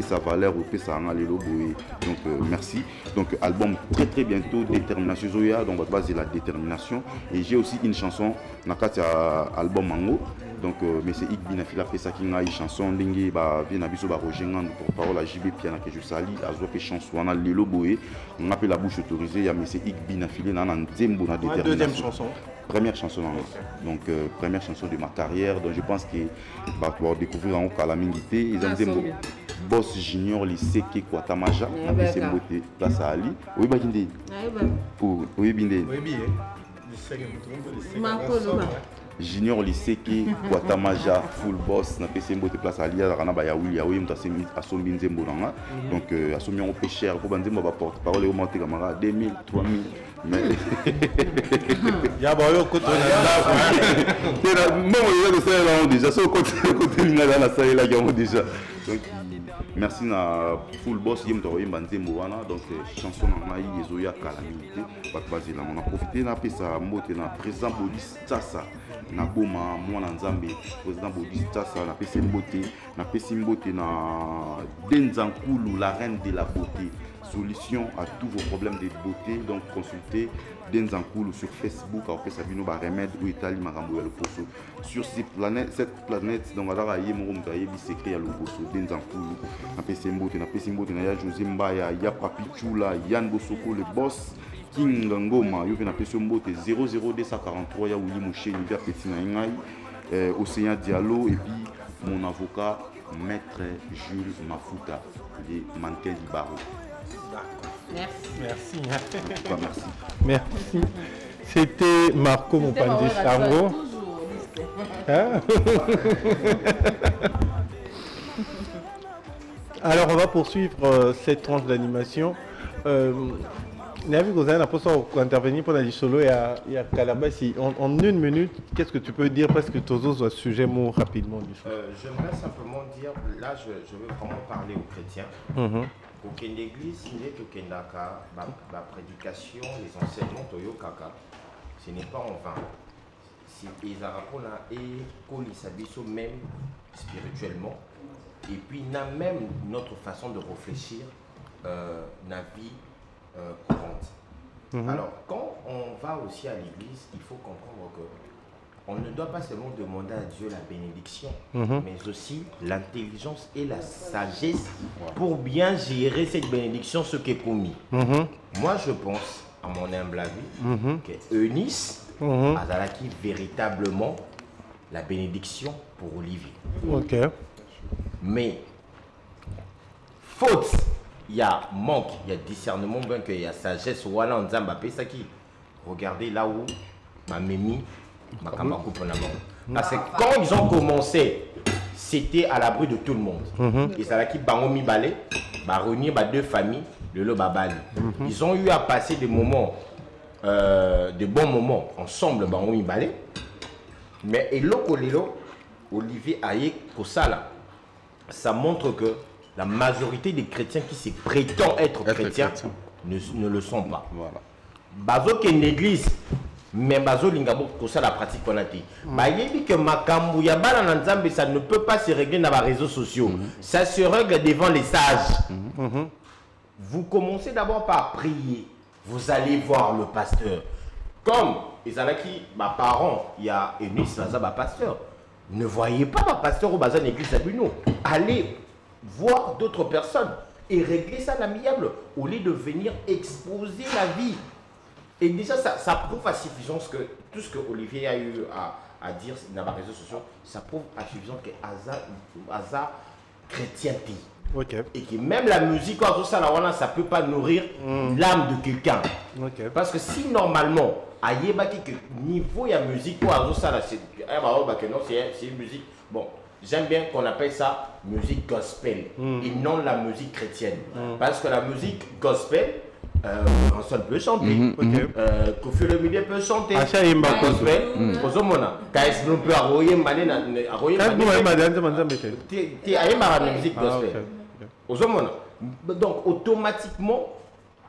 sa valeur ou sa lelo boy donc merci donc album très bientôt détermination zoya donc votre base c'est la détermination et j'ai aussi une chanson na kati album mango donc monsieur Ig Binafilé fait ça qui a une chanson ndenge ba vient biso ba rojenga pour parole à JB Piana que je salue azo fait chanson na lelo boy on appelle la bouche autorisée il y a monsieur Ig Binafilé na Zembo na détermination. Deuxième chanson. Première chanson donc première chanson de ma carrière donc je pense que va pouvoir découvrir en Calamingité ils ont Zembo boss junior lycée qui Kwatamaja na PC Mbote place à Ali oui ba kinde oui binde oui bien junior lycée qui Kwatamaja full boss na PC Mbote place à Ali rana ba ya Willy yawe mta semi asombi Nzembo nanga donc asombi on peu cher pour Nzembo ba porte parole au monter camara 2000 3000 mais ya ba yo ko to na non il y a ça déjà so côté na la salle là déjà donc merci na full boss yem to yemba Nzembo wana donc chanson na ngai ezoya Calamité bakbazi là on a profité na pesa mbote na président Bolis Tsasa na boma mwana nzambe président Bolis Tsasa na pesa mbote na Denzankulu la reine de la beauté solution à tous vos problèmes de beauté donc consultez Denzankulu sur Facebook au fait Sabino ba remède ou Italie makambo ya loposo sur cette planète donc ala yé mo mutaye bi secret ya loposo Denzankulu na pesa mbote na ya José Mbaya ya Papi Chula Yann Bosoko le boss King Ngoma yo na pesa mbote 00243 ya Willy Moucheni via petit na ngai Océan Diallo et puis mon avocat maître Jules Mafuta les mannequins du barreau. Merci. Merci. C'était Marco Mopandi Sango. Alors on va poursuivre cette tranche d'animation. Navi Gozan a posé intervenir pour la solo et à Calabassi. En une minute, qu'est-ce que tu peux dire parce que Tozo soit sujet mot rapidement. J'aimerais simplement dire, là je veux vraiment parler aux chrétiens. Aucune église, la prédication, les enseignements, ce n'est pas en vain. Si ils ont même spirituellement, et puis même notre façon de réfléchir, la vie courante. Alors, quand on va aussi à l'église, il faut comprendre que on ne doit pas seulement demander à Dieu la bénédiction, mais aussi l'intelligence et la sagesse pour bien gérer cette bénédiction, ce qui est commis. Moi, je pense, à mon humble avis, que Eunice a acquis véritablement la bénédiction pour Olivier. Ok. Mais, faute, il y a manque, il y a discernement, il y a sagesse. Voilà, on dit, ça qui. Regardez là où ma mémie, ma camarade coupe en avant. Parce que quand ils ont commencé, c'était à l'abri de tout le monde. Ils avaient qui bangomi balé, réunir deux familles, le lo babali. Ils ont eu à passer des moments, de bons moments ensemble, bangomi balé. Mais et l'okolelo, Olivier Aye Kosala, ça montre que la majorité des chrétiens qui se prétendent être chrétiens ne le sont pas. Voilà. Bazo qui est une église, mais bazo lingabo ça la pratique qu'on a dit. Bah il dit que makambu ya bala na nzambe ça ne peut pas se régler dans les réseaux sociaux. Ça se règle devant les sages. Vous commencez d'abord par prier. Vous allez voir le pasteur. Comme ils avaient qui, ma parents, il y a Eunice, ma pasteur. Ne voyez pas ma pasteur au bazar d'église à Buno. Allez voir d'autres personnes et régler ça l'amiable au lieu de venir exposer la vie. Et déjà, ça prouve à suffisance que tout ce que Olivier a eu à dire dans les réseaux sociaux, ça prouve à suffisance que Aza chrétienté. Et que même la musique, ça ne peut pas nourrir l'âme de quelqu'un. Parce que si normalement, à Yébaki, que niveau de la musique, c'est une musique. Bon, j'aime bien qu'on appelle ça musique gospel et non la musique chrétienne. Parce que la musique gospel, Ranson peut chanter, Kofi Olomide peut chanter, gospel, Ozomona, KS Blum peut arroyer la musique gospel. Donc automatiquement,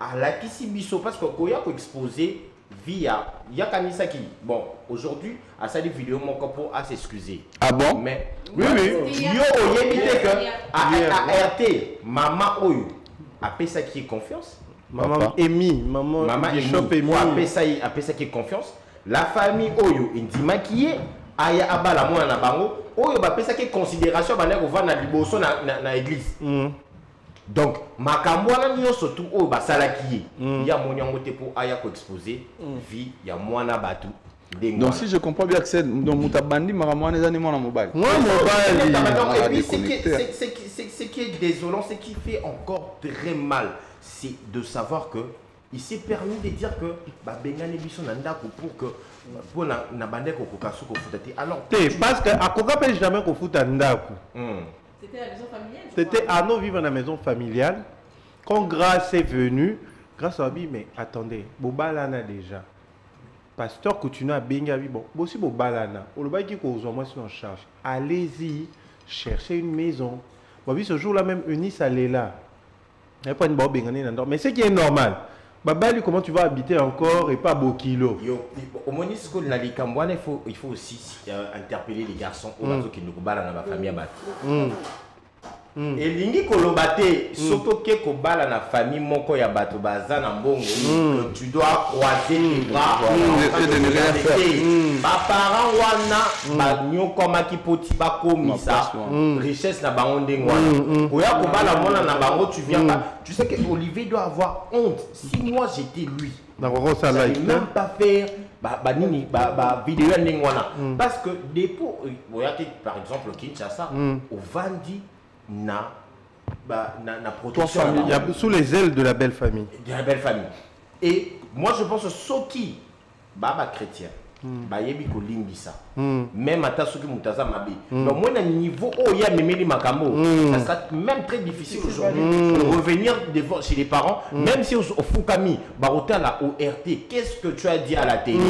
à la Kisibiso, parce que quand il y a exposé via, il y a Kanisa qui, bon, aujourd'hui, à sa vidéo, mon copain a s'excuser. Ah bon? Mais, oui, yo, il y a que, à RT, maman Oyu, a fait ça qui est confiance. Maman Emi, maman Bishop Emi, a fait ça qui est confiance. La famille Oyu, il dit maquillé, aya abala moi na bango, Oyu, a fait ça qui est considération, bah, on va na liboso na l'église. Donc, makamwana nyo surtout au basalaki il y a mon yango te pour aya ko exposer vie il y a mwana batu. Donc si je comprends bien que c'est donc mutabandi makamwana ezani mwana mobile. Moi mobile. Ce qui est désolant, ce qui fait encore très mal, c'est de savoir que il s'est permis de dire que ba bengane biso na ndako pour que pour na bande ko kokasu ko futati. Alors parce que akoka pe jamais ko futa ndako. C'était la maison familiale. C'était Arnaud vivre dans la maison familiale. Quand Grâce est venue, Grâce a dit, mais attendez, Bobalana déjà. Pasteur continue à Bengavi, bon, aussi Bobalana. On va dire qu'on moi en charge. Allez-y, cherchez une maison. Bon, ce jour-là même, Eunice, elle est là. Elle n'est pas une bonne Bengane, mais ce qui est normal. Babali, comment tu vas habiter encore et pas beau kilo? Au Monisco, il faut aussi interpeller les garçons qui nous battent dans la famille. Et lingi kolobate soto ke kobala na famille moko ya bato baza na mbongo que tu dois croiser tes bras et de ne rien faire. Ba parents wana ba nyokoma ki poti ba komisa richesse na bango ndenge wana. Oya kobala mona na bango tu viens pas. Tu sais que Olivier doit avoir honte. Si moi j'étais lui, ça ne même pas faire vidéo ndenge wana parce que dépôt par exemple Kinshasa au Vandi na protection sous les ailes de la belle famille. De la belle famille. Et moi je pense que Soki baba chrétien ba yebi ko lingisa même ata soki mutaza mabe donc moi na niveau oh ya memeli makambo ça sera même très difficile aujourd'hui de revenir devant chez les parents même si au Fukami barota la ORT qu'est-ce que tu as dit à la télé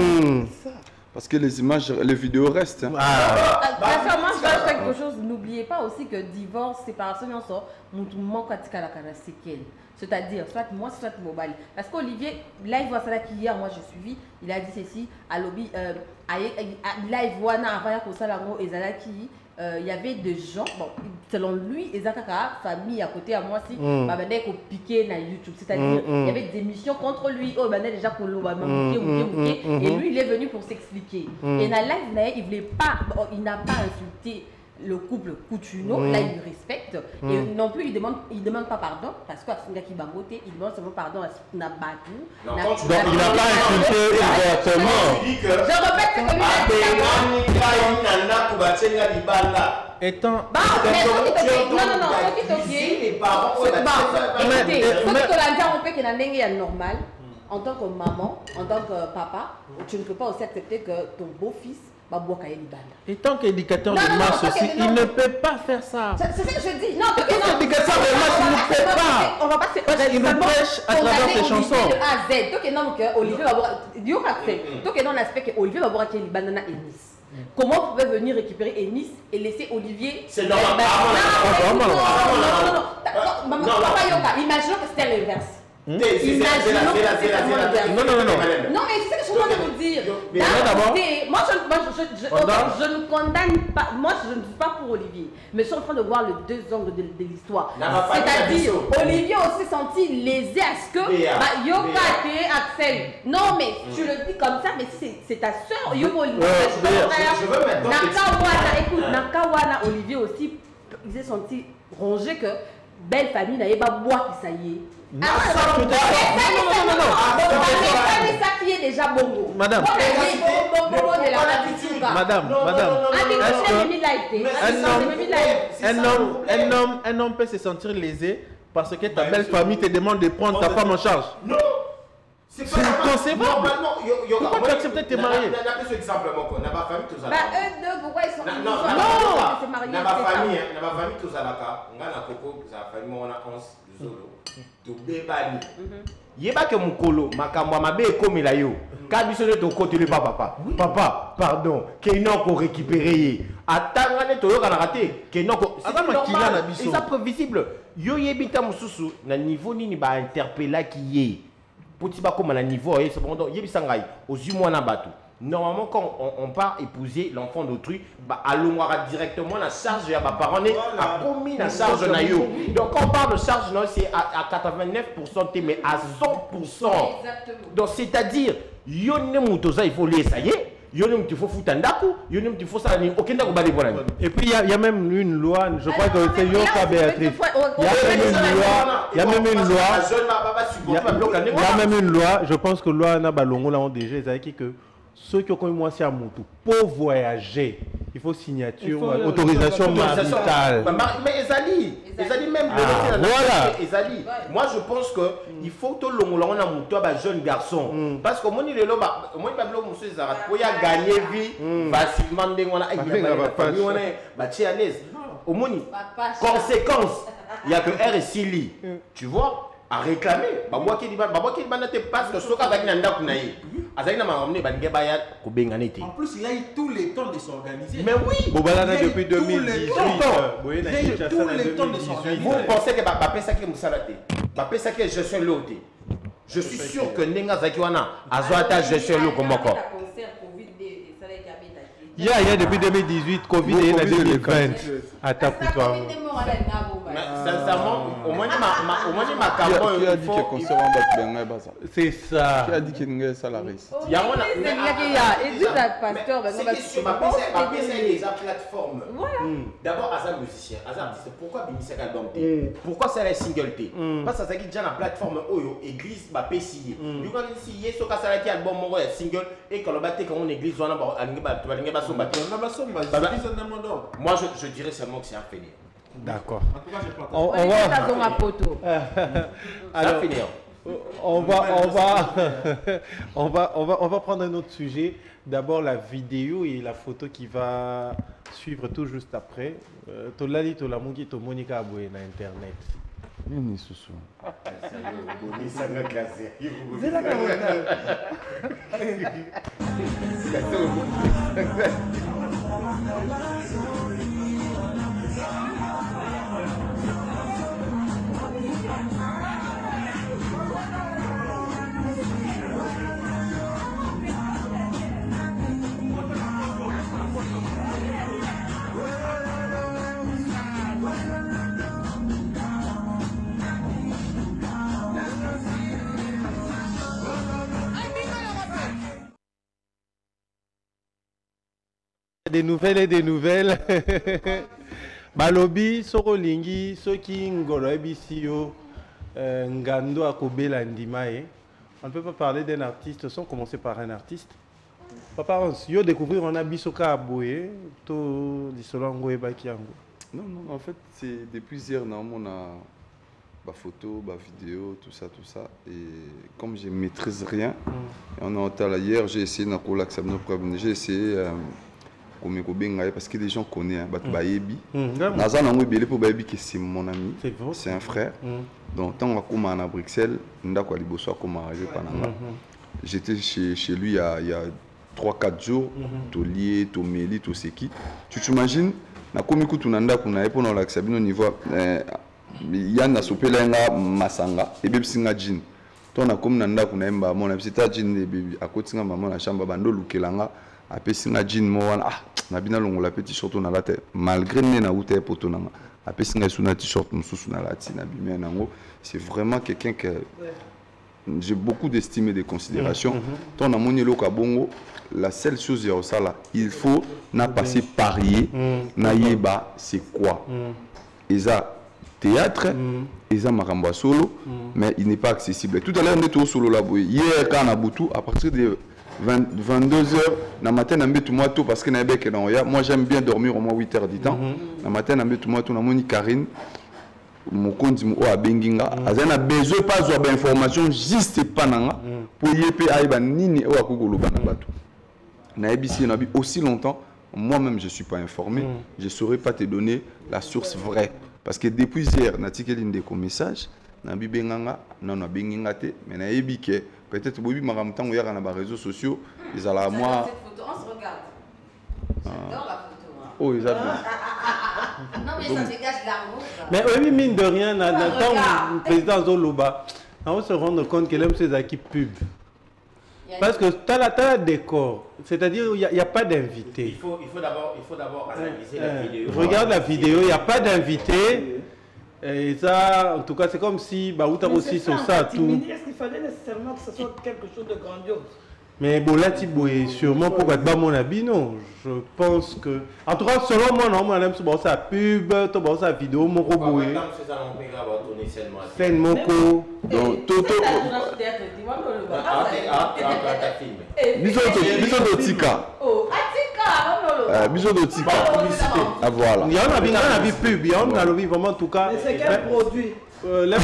parce que les images, les vidéos restent. Hein. Moi, je vais ajouter quelque chose. N'oubliez pas aussi que divorce, séparation, c'est-à-dire, soit moi, soit Mobali. Parce qu'Olivier, là, il voit ça hier, moi, j'ai suivi, il a dit ceci, à lobby, là, il voit, avant, il y a ça, là, et Zalaki, il y avait des gens, bon, selon lui, Ezakaka, famille à côté à moi aussi, il piqué na YouTube. C'est-à-dire, il y avait des émissions contre lui. Oh, déjà et lui, il est venu pour s'expliquer. Et dans live, il n'a pas insulté le couple Coutuno, là il respecte et non plus il demande pas pardon parce qu'à Fungaki Bangote il demande seulement pardon à Nabatou. Donc il n'a pas insulté ouvertement. Je répète ce que lui a dit. Étant normal en tant que maman, en tant que papa, tu ne peux pas aussi accepter que ton beau-fils et tant qu'éducateur de masse aussi, il ne peut pas faire ça. C'est ce que je dis. Non, l'éducateur de masse ne peut pas. On va pas se parce qu'il nous prêche à travers ses chansons. De A à Z. Donc, non, que Olivier va voir. Donc, non, l'aspect que Olivier va voir qu'il y a Banana et Nice. Comment vous pouvez venir récupérer Ennis et laisser Olivier? C'est normal. Non, imaginons que c'était l'inverse. Non, mais c'est ce que je suis en train de vous dire. Moi, je ne condamne pas. Moi, je ne suis pas pour Olivier. Mais je suis en train de voir les deux angles de l'histoire. C'est-à-dire, Olivier aussi senti lésé à ce que Yoka et Axel. Non, mais tu le dis comme ça, mais c'est ta soeur. Yoka Olivier. Nakawana, Olivier aussi, il s'est senti rongé que belle famille n'a pas boire qui ça y est. Déjà bongo. Madame, un homme peut se sentir lésé parce que ta belle famille te demande de prendre ta femme en charge. Non, c'est inconcevable. Pourquoi tu acceptes de te marier? Pourquoi ils sont yeba ke mukolo makambo mabe ekomela yo ka biso ne to côté le papa pardon ke inoko récupérer atanga ne to yoka na raté ke inoko c'est ça prévisible yo yebita mususu na niveau nini ba interpella ki ye poti ba koma na niveau et cependant yebisa ngai ozimo na bato. Normalement, quand on part épouser l'enfant d'autrui, allons directement la charge à parents à commis la charge na yo. Donc quand on parle de charge, c'est à 89%, mais à 100%. Donc c'est-à-dire, il faut l'essayer. Il faut foutre un dakou, il faut ça. Et puis il y a même une loi, je crois que c'est Yoka Béatrice. Il y a même une loi, je pense que loi na balongo là on déjà que ceux qui ont connu moi c'est à Moutou pour voyager il faut signature autorisation maritale. Mais Ezali même voilà. Ezali moi je pense que il faut que l'on a Moutou à jeune garçon parce que moi il est là moi il va bloquer monsieur Zara pour y gagner vie facilement on a à l'aise au moni conséquence il y a que R et Sili tu vois à réclamer parce que en plus il a eu tout le temps de s'organiser. Mais oui Bobalana depuis 2018 tout le temps de s'organiser. Vous pensez que je suis l'autre, je suis sûr que Nenga Zakiwana a zoata je suis l'autre comme encore. Il y a depuis 2018 Covid et 2020 attends pour toi. Sincèrement, au moins ma qui a dit que concert en bas c'est ça. Qui a dit qu'il est salariste. Il y a c'est la plateforme. D'abord Azam musicien, Azam artiste. Pourquoi Bimisaka album T? Pourquoi c'est la single T? Parce que ça qui déjà la plateforme Oyo église ba PCI. Du coup ici yeso ka ça qui album mo single et quand le batté quand on église on a moi je dirais seulement que c'est un fainéant. D'accord. On va on va prendre un autre sujet. D'abord la vidéo et la photo qui va suivre tout juste après. Tolali Tolamungi to Monica Aboué na internet. Nini susu. Des nouvelles et des nouvelles. Balobi, Sorolingi, Soki Ngolo Ebisio, Ngando Akobela Ndimae. On ne peut pas parler d'un artiste sans commencer par un artiste. Papa, yo découvrir on a Bisoka Aboué, to Disolango et Bakiango. Non, non, en fait, c'est depuis hier, on a ma photo, ma vidéo, tout ça. Et comme je ne maîtrise rien, on a entendu hier, j'ai essayé j'ai essayé parce que les gens connaissent Bayebi. C'est mon ami, c'est un frère. Donc, tant qu'on est à Bruxelles, j'étais chez lui il y a 3-4 jours, Tolier, Tomeli, tout ce qui. Tu t'imagines, na komiku tunanda kuna epo na laksabino niveau yana sopelenga masanga ebebsinga jin. Tona comme nanda kuna emba mona bisita jin bebi akotinga maman na chamba bando lukelanga apesinga jin mo wana na bina longola petit short na la tête malgré ne na ute poto nanga apesinga suna t-shirt mususu na lati na bimé nango. C'est vraiment quelqu'un que j'ai beaucoup d'estime et de considération. Ton amoni loka bongo, la seule chose il faut n'a passer parier, naïba c'est quoi. Eza théâtre, eza maramba solo, mais il n'est pas accessible. Tout à l'heure on était au solo là, hier quand on a boutou à partir de 22h, na matin on tout moi tout parce que moi j'aime bien dormir au moins 8h du temps. Na matin on tout moi tout na moni Karine. Mon compte a benginga azana besoin pas avoir information juste pas nanga pour yep aiba nini o akogolo bana bato na ebisi na bi aussi longtemps moi-même je suis pas informé, je saurais pas te donner la source vraie parce que depuis hier na tikeli ndeko message na bi benganga non na benginga te mais na ebike peut-être bobi makamtango yaka na ba réseaux sociaux ils ala moi on se regarde. J'adore la photo. Oh Isabelle. Non mais ça dégage l'amour. Mais oui, mine de rien, le président Zoloba, on se rend compte qu'il aime ses équipes pub. Parce que tu as le décor, c'est-à-dire il n'y a pas d'invité. Il faut d'abord analyser la vidéo. Regarde la vidéo, il n'y a pas d'invité. Et ça, en tout cas, c'est comme si Baouta aussi sur ça. Est-ce qu'il fallait nécessairement que ce soit quelque chose de grandiose? Mais bon, là, Thibaut, sûrement pour être mon habit, non. Je pense que. En tout cas, selon moi, non, moi, j'aime sa pub, sa vidéo, mon robot. C'est mon co. Donc, Toto. Bisous d'Otika. Bisous d'Otika. Ah, voilà. Il y en a vu pub, il y en a vu vraiment, en tout cas. Mais c'est quel produit? L'aime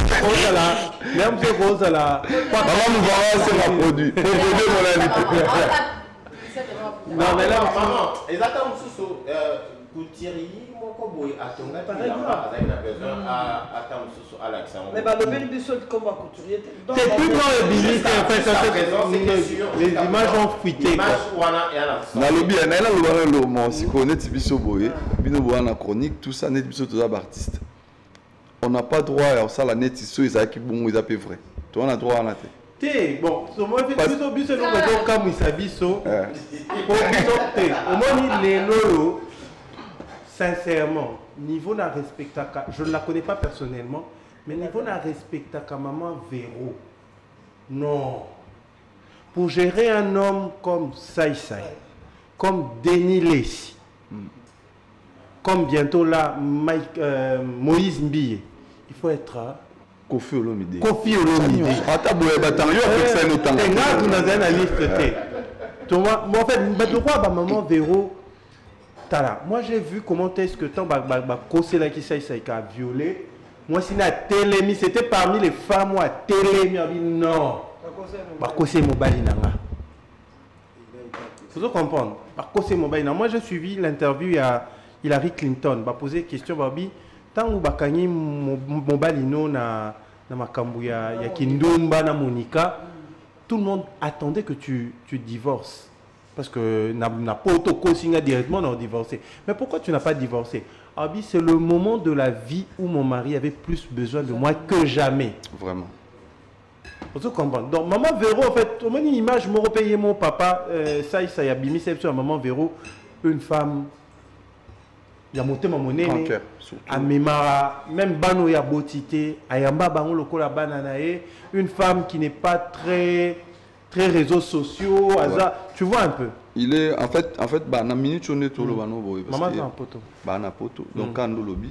rose à la. Maman nous voit, c'est ma produit. Non, mais là, maman, exactement, pour Thierry, moi, comme à ton mais bah, le bel bisou de combat couturier. C'est plus dans le billet, les images ont fuité. Na lobby, on a le roman, si on est biso boy, bino boana chronique, tout ça, net biso tous les artistes. On n'a pas droit à ça, la net, ils ont qui bon, ils ont vrai. Toi, on a droit à la tête. Bon, au moins, biso biso non mais comme il s'abisso. Au moins les lolo. Sincèrement, niveau n'a respecté, je ne la connais pas personnellement, mais niveau n'a respecté maman Véro. Non. Pour gérer un homme comme Sai Sai, comme Denis Lessi, comme bientôt là Moïse Mbie, il faut être Kofi Olomide. Kofi Olomide. En fait, maman Véro. Moi j'ai vu comment est-ce que tant Kosela qui a violé. Moi si na télémi, c'était parmi les femmes à télémi, non. Kosé Mobali nanga. Faut comprendre. Kosé Mobali nanga. Moi j'ai suivi l'interview à Hillary Clinton. Ba poser question babi tant ou bakani Mobali no na makambu ya Kindumba na Monica. Tout le monde attendait que tu divorces. Parce que n'a pas auto-consigné directement, on a divorcé. Mais pourquoi tu n'as pas divorcé? Abi, c'est le moment de la vie où mon mari avait plus besoin de moi que jamais. Vraiment. Vous comprenez? Donc, maman Véro, en fait, au moins une image, je me repayais mon papa, ça y a bimi, c'est sur maman Véro, une femme, il y a monté ma monnaie, même Bano ya botité, Ayamba Bango Lokola Bananae, une femme qui n'est pas très très réseaux sociaux, tu vois un peu. Il est en fait bah na minute on est tout le bano boy parce que maman poto bah na poto donc quand on lobby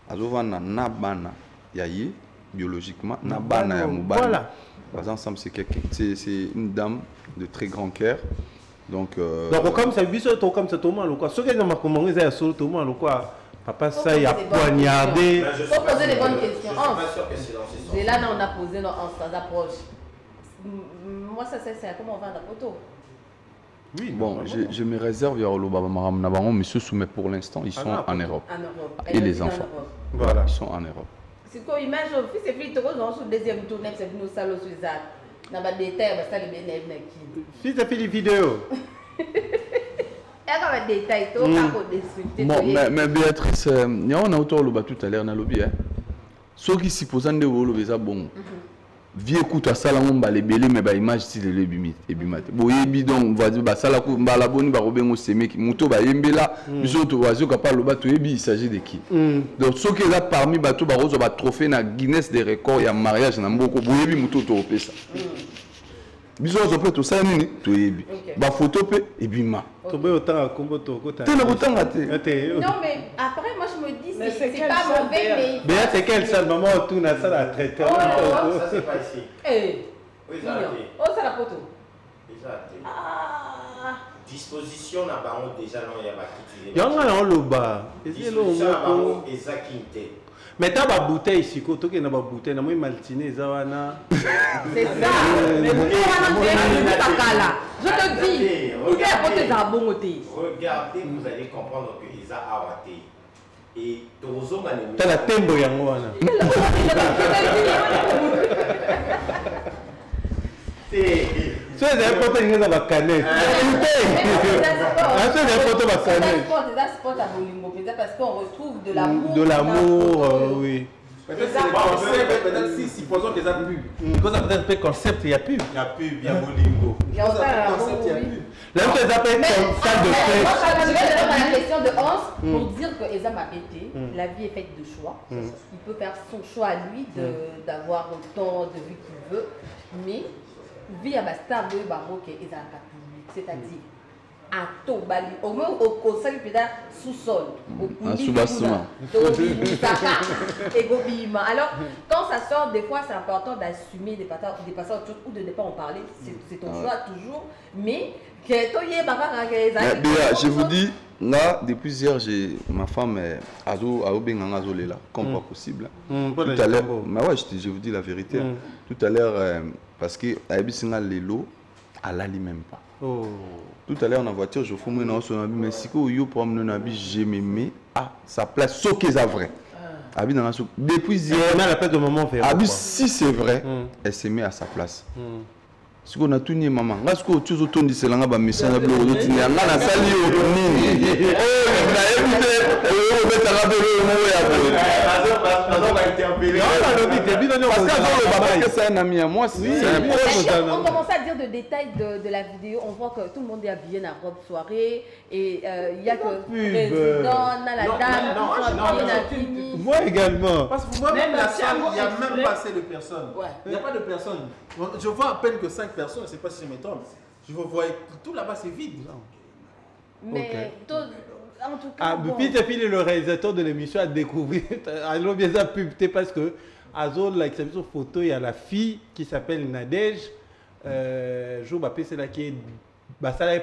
azova na bana yaye biologiquement na bana ya mubana voilà par ensemble c'est quelqu'un c'est une dame de très grand cœur donc comme ça biso to comme ça tout le monde quoi ce que na makomongo za solo tout le monde quoi papa ça il a poignardé faut poser des bonnes questions et là on a posé nos approches. Moi ça c'est comment on va dans la photo. Oui, bon, je me réserve monsieur mais pour l'instant ils sont en Europe. Et les enfants. Voilà, ils sont en Europe. C'est quoi image fils et fille sur le deuxième tour même c'est nous salon sur ça. Dans ba détail ça le bénéf qui. Fils et fille vidéo. Et comme détail tout pas pour discuter. Bon mais Béatrice, on a autour le tout à l'heure dans le lobby hein. Ceux qui supposent de le ça bon. Vie écoute à ça là on va les belé mais bah image si les bimit et bimate boye bidon va dire bah ça là ko mbala boni ba robengo seme muto ba yembela biso to wazo ka parle bato yebi il s'agit de qui donc ceux qui là parmi bato ba rozo ba trophée na Guinness des records ya mariage na mboko boye bi muto to opesa biso zo peut to ça nini to yebi ba photo pe et bima to boye autant kombo to ko ta te na botanga te non mais après moi je me dis c'est pas mauvais mais c'est quelle salle maman tout na salle à traiter ça c'est pas ici oui oh ça la photo disposition na bango déjà non ya bakiti yanga na loba ezelo ezakinte mais t'as ba bouteille ici koto ke na ba bouteille na moi maltiné za wana c'est ça mais je te dis regardez vous allez comprendre que Isa a raté et Tozo m'a t'as la tembo yango wana c'est des photos qui sont pas canette. C'est des photos pas canette. C'est sport à Bolingo parce qu'on retrouve de l'amour. De l'amour, oui. Peut-être si supposons qu'ils ont pu. Quand ça peut être concept, il y a pub. Il y a pub, il y a Bolingo. Il y a concept, il y a pub. Là, tu les appelles salle de fête. Je vais répondre à la question de Hans pour dire que Eza m'a été. La vie est faite de choix. Il peut faire son choix à lui d'avoir autant de vie qu'il veut. Mais vie à ma star de Baroque et Eza c'est-à-dire à Tobali, au moins au conseil peut-être sous-sol, au sous-bassement. Alors, quand ça sort, des fois, c'est important d'assumer des passages ou de ne pas en parler. C'est ton choix toujours. Mais, je vous dis, là, depuis hier, ma femme est là, comme pas possible. Tout à l'heure, mais ouais, je vous dis la vérité. Tout à l'heure, parce que Aïbissina Lelo, elle n'allait même pas. Tout à l'heure, en voiture, je fais mon son habit, mais si vous pour mon habit, je me mets à sa place, ce qui est vrai. Depuis hier, si c'est vrai, elle se met à sa place. Si on a tout nié maman, est-ce que tu as tout dit c'est là bas mission na bleu tu n'as pas la salle nini oh na évité oh mais ça va parce que c'est un ami à moi on commence à dire de détails de la vidéo, on voit que tout le monde est habillé dans la robe soirée et il y a que le président, la dame, moi également. Parce que moi même la salle, il n'y a même pas assez de personnes. Il n'y a pas de personnes. Je vois à peine que 5 personnes, je ne sais pas si je me trompe. Je vois tout là-bas c'est vide. Mais en tout cas. Depuis le réalisateur de l'émission a découvert, alors bien ça pubté parce que Azol, la exhibition photo, il y a la fille qui s'appelle Nadège. C'est là qui est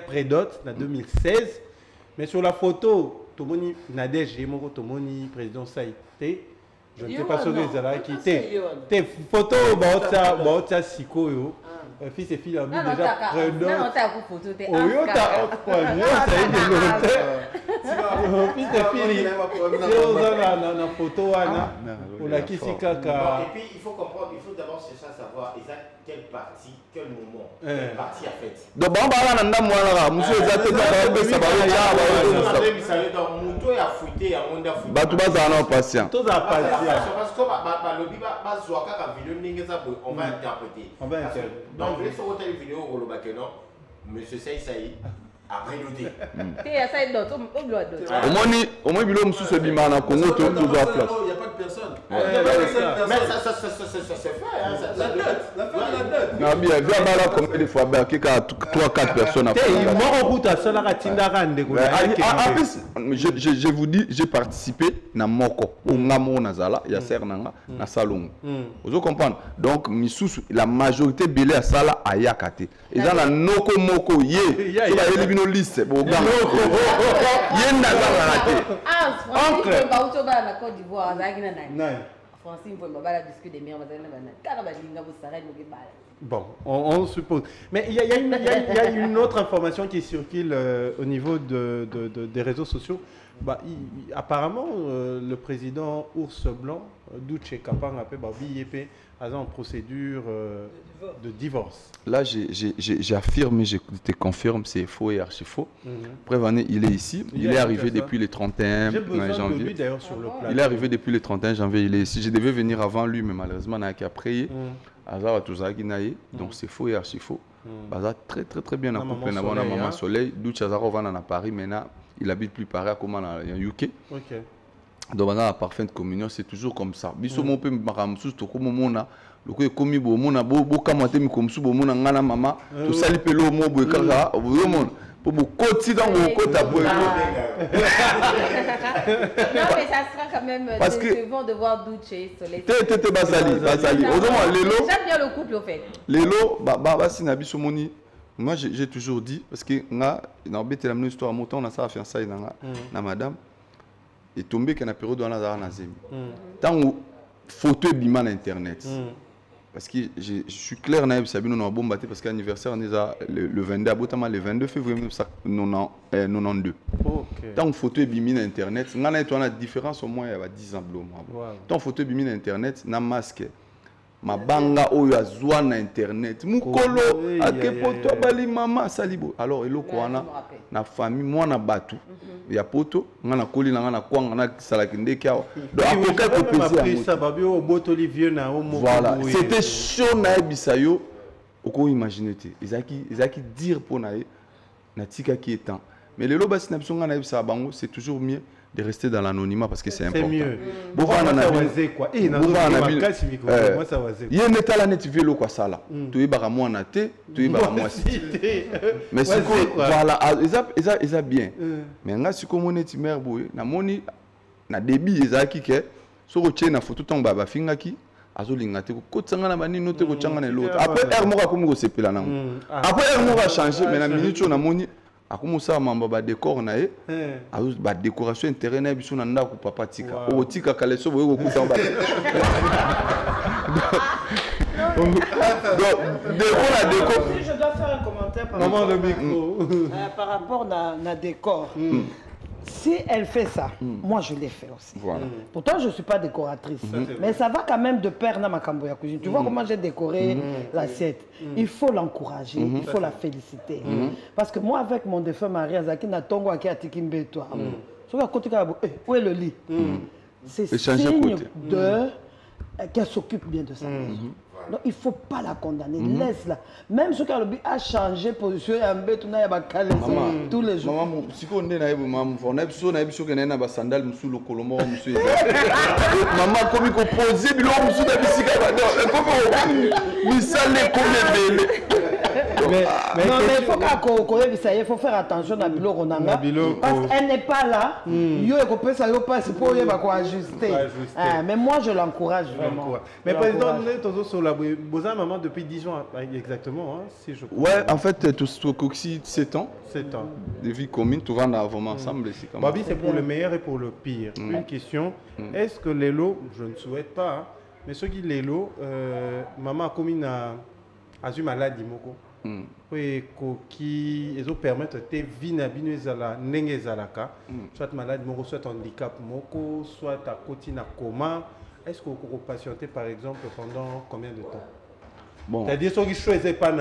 prédote en 2016. Mais sur la photo, Tomoni Nadège et mon Tomoni président Saïté. Je ne sais pas ce que vous avez quitté. Tes photos, ça Siko yo. Fils et filles, déjà prédote. Non, t'as une photo, t'es un fils et filles, la photo, on a qui s'y caca. Et puis il faut comprendre, il faut d'abord chercher à savoir quelle partie, quel moment, quelle partie a fait. Donc, bon, bah, monsieur, vous êtes patient. Parce que on va interpréter. Donc, vous laissez votre vidéo au non, monsieur Saïsaï a prénoté. Au moins, il y a pas de personne. Mais ça c'est fait. La dette. Non, bien, viens là combien de fois, ben, 3-4 personnes. Je vous dis, j'ai participé à Moko, au Ngamo Nazala, il y a Sernanga, na Salongo. Vous comprenez? Donc, la majorité belé à Sala à Yakate. Et dans la Noko Moko, yé, sur la élibino liste, au Gamo. Yé Nazala raté. Ah, Francine, il faut pas la Côte d'Ivoire, Francine, il faut pas discuter des meilleurs. Bon, on suppose. Mais il y a une autre information qui circule au niveau des réseaux sociaux. Bah, apparemment, le président Ours Blanc, Douche Kapang, a en procédure de divorce. Là, j'affirme, je te confirme, c'est faux et archi faux. Prévané, il est ici. Il est arrivé depuis le 31 janvier. De lui, d'ailleurs, sur le plateau. Il est arrivé depuis le 31 janvier. Il est ici. Je devais venir avant lui, mais malheureusement, il a pris. Donc c'est faux et archi faux. Très très très bien accompagné. Maman Soleil, Douche Azarov à Paris, maintenant il habite plus Paris à comment en UK. Donc dans la parfaite communion, c'est toujours comme ça. Biso mon peu maramsous to comme mona, le ko komi bo mona bo kamate mi comme sou bo mona ngana mama, to sali pelo mo bo kaka, bo mon pour mon quotidien au côté à Non mais ça sera quand même décevant de voir Douche Soleil. T'es basali. J'aime bien le couple au fait. Lelo, bah si nabi somoni. Moi j'ai toujours dit parce que nga na obete la histoire montant on a ça à faire ça na madame et tombé qu'en a période dans la nazim. Tant où photo bima na internet. Parce que je suis clair, Sabine, on a bombardier parce qu'anniversaire, on est le 22, à le 22 février 1992. Tant que photo est bimine Internet, on a une différence au moins il y a 10 ans. Tant que photo est bimine Internet, on a masque. Ma banga oyo azwa na internet mukolo akepoto bali mama salibo alors elo kwana na famille moi na batu ya poto ngana koli na ngana kwanga na salaki ndeke awo donc akoka ko pesi ça babi o boto Olivier na o moko voilà c'était chaud na bisayo oko imaginer te ezaki dire pour na tika qui est temps mais le loba sinapso ngana bisa bango c'est toujours mieux de rester dans l'anonymat parce que c'est important. C'est mieux. Bon, ça va quoi. Il y a une état net vélo quoi ça là. Tu es bara moi naté, tu es bara moi cité. Mais c'est voilà, ils a bien. Mais nga si comme on est mère boy, na moni na débit ezaki ke so roche na photo ton baba finga ki azolinga te ko tsanga na bani note ko tsanga na l'autre. Après air moko komi ko sepela nango. Après air moko a changé mais na minute na moni akomusa mamba ba décor na ye azo ba décoration intérêt na biso na ndako papa tika o tika kale so boyo ko kuta ba Si je dois faire un commentaire par rapport à décor. Si elle fait ça, moi je l'ai fait aussi. Voilà. Pourtant, je ne suis pas décoratrice. Mais ça va quand même de pair dans ma camboya cuisine. Tu vois comment j'ai décoré l'assiette. Il faut l'encourager, il faut la féliciter. Parce que moi, avec mon défunt mari, Azaki Natongo Aki Atikimbe, toi, où est le lit? C'est signe qu'elle s'occupe bien de sa maison. Donc il ne faut pas la condamner, laisse-la. Même ce qu'elle a changé de position, il y a tous les jours. Maman, si on est là, maman, on a besoin de sandales sous le colombo. Maman, comme il faut poser, il faut il faut faire attention à Bilo Ronanga. Parce qu'elle n'est pas là. Mais moi, je l'encourage vraiment. Mais président, nous sommes sur la maman depuis 10 ans exactement, si je crois. Ouais, en fait, tout ce qui 7 ans. 7 ans. De vie commune, tout va vraiment ensemble. Babi, c'est pour le meilleur et pour le pire. Une question, est-ce que Lélo, je ne souhaite pas, mais ceux qui Lélo, maman a commis a eu maladie, moko. Et qui ils permettent de vivre n'enge zalaka, soit maladie, soit handicap, moko, soit à côté na coma. Est-ce que vous pouvez patienter par exemple pendant combien de temps? Bon. C'est-à-dire ceux qui ne choisissent pas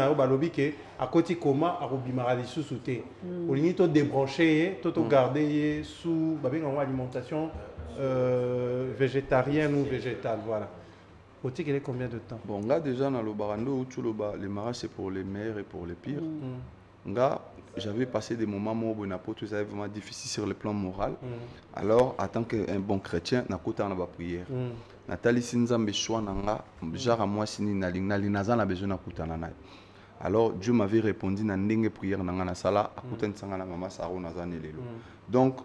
à côté coma, à Robimara sous sauter. Au limite, tu débrancher, tu garder sous une alimentation végétarienne ou végétale. Voilà. Faut-il qu'il ait combien de temps? Bon, là déjà dans le barando, le mariage c'est pour les meilleurs et pour les pires. Là, j'avais passé des moments où ça avait vraiment difficile sur le plan moral. Alors, en tant qu'un bon chrétien, je suis en prière. Nathalie Sinzambe Chouananga, genre moi, na besoin de alors Dieu m'avait répondu dans une prière dans la salle à côté de maman Saro Nazane lelo. Donc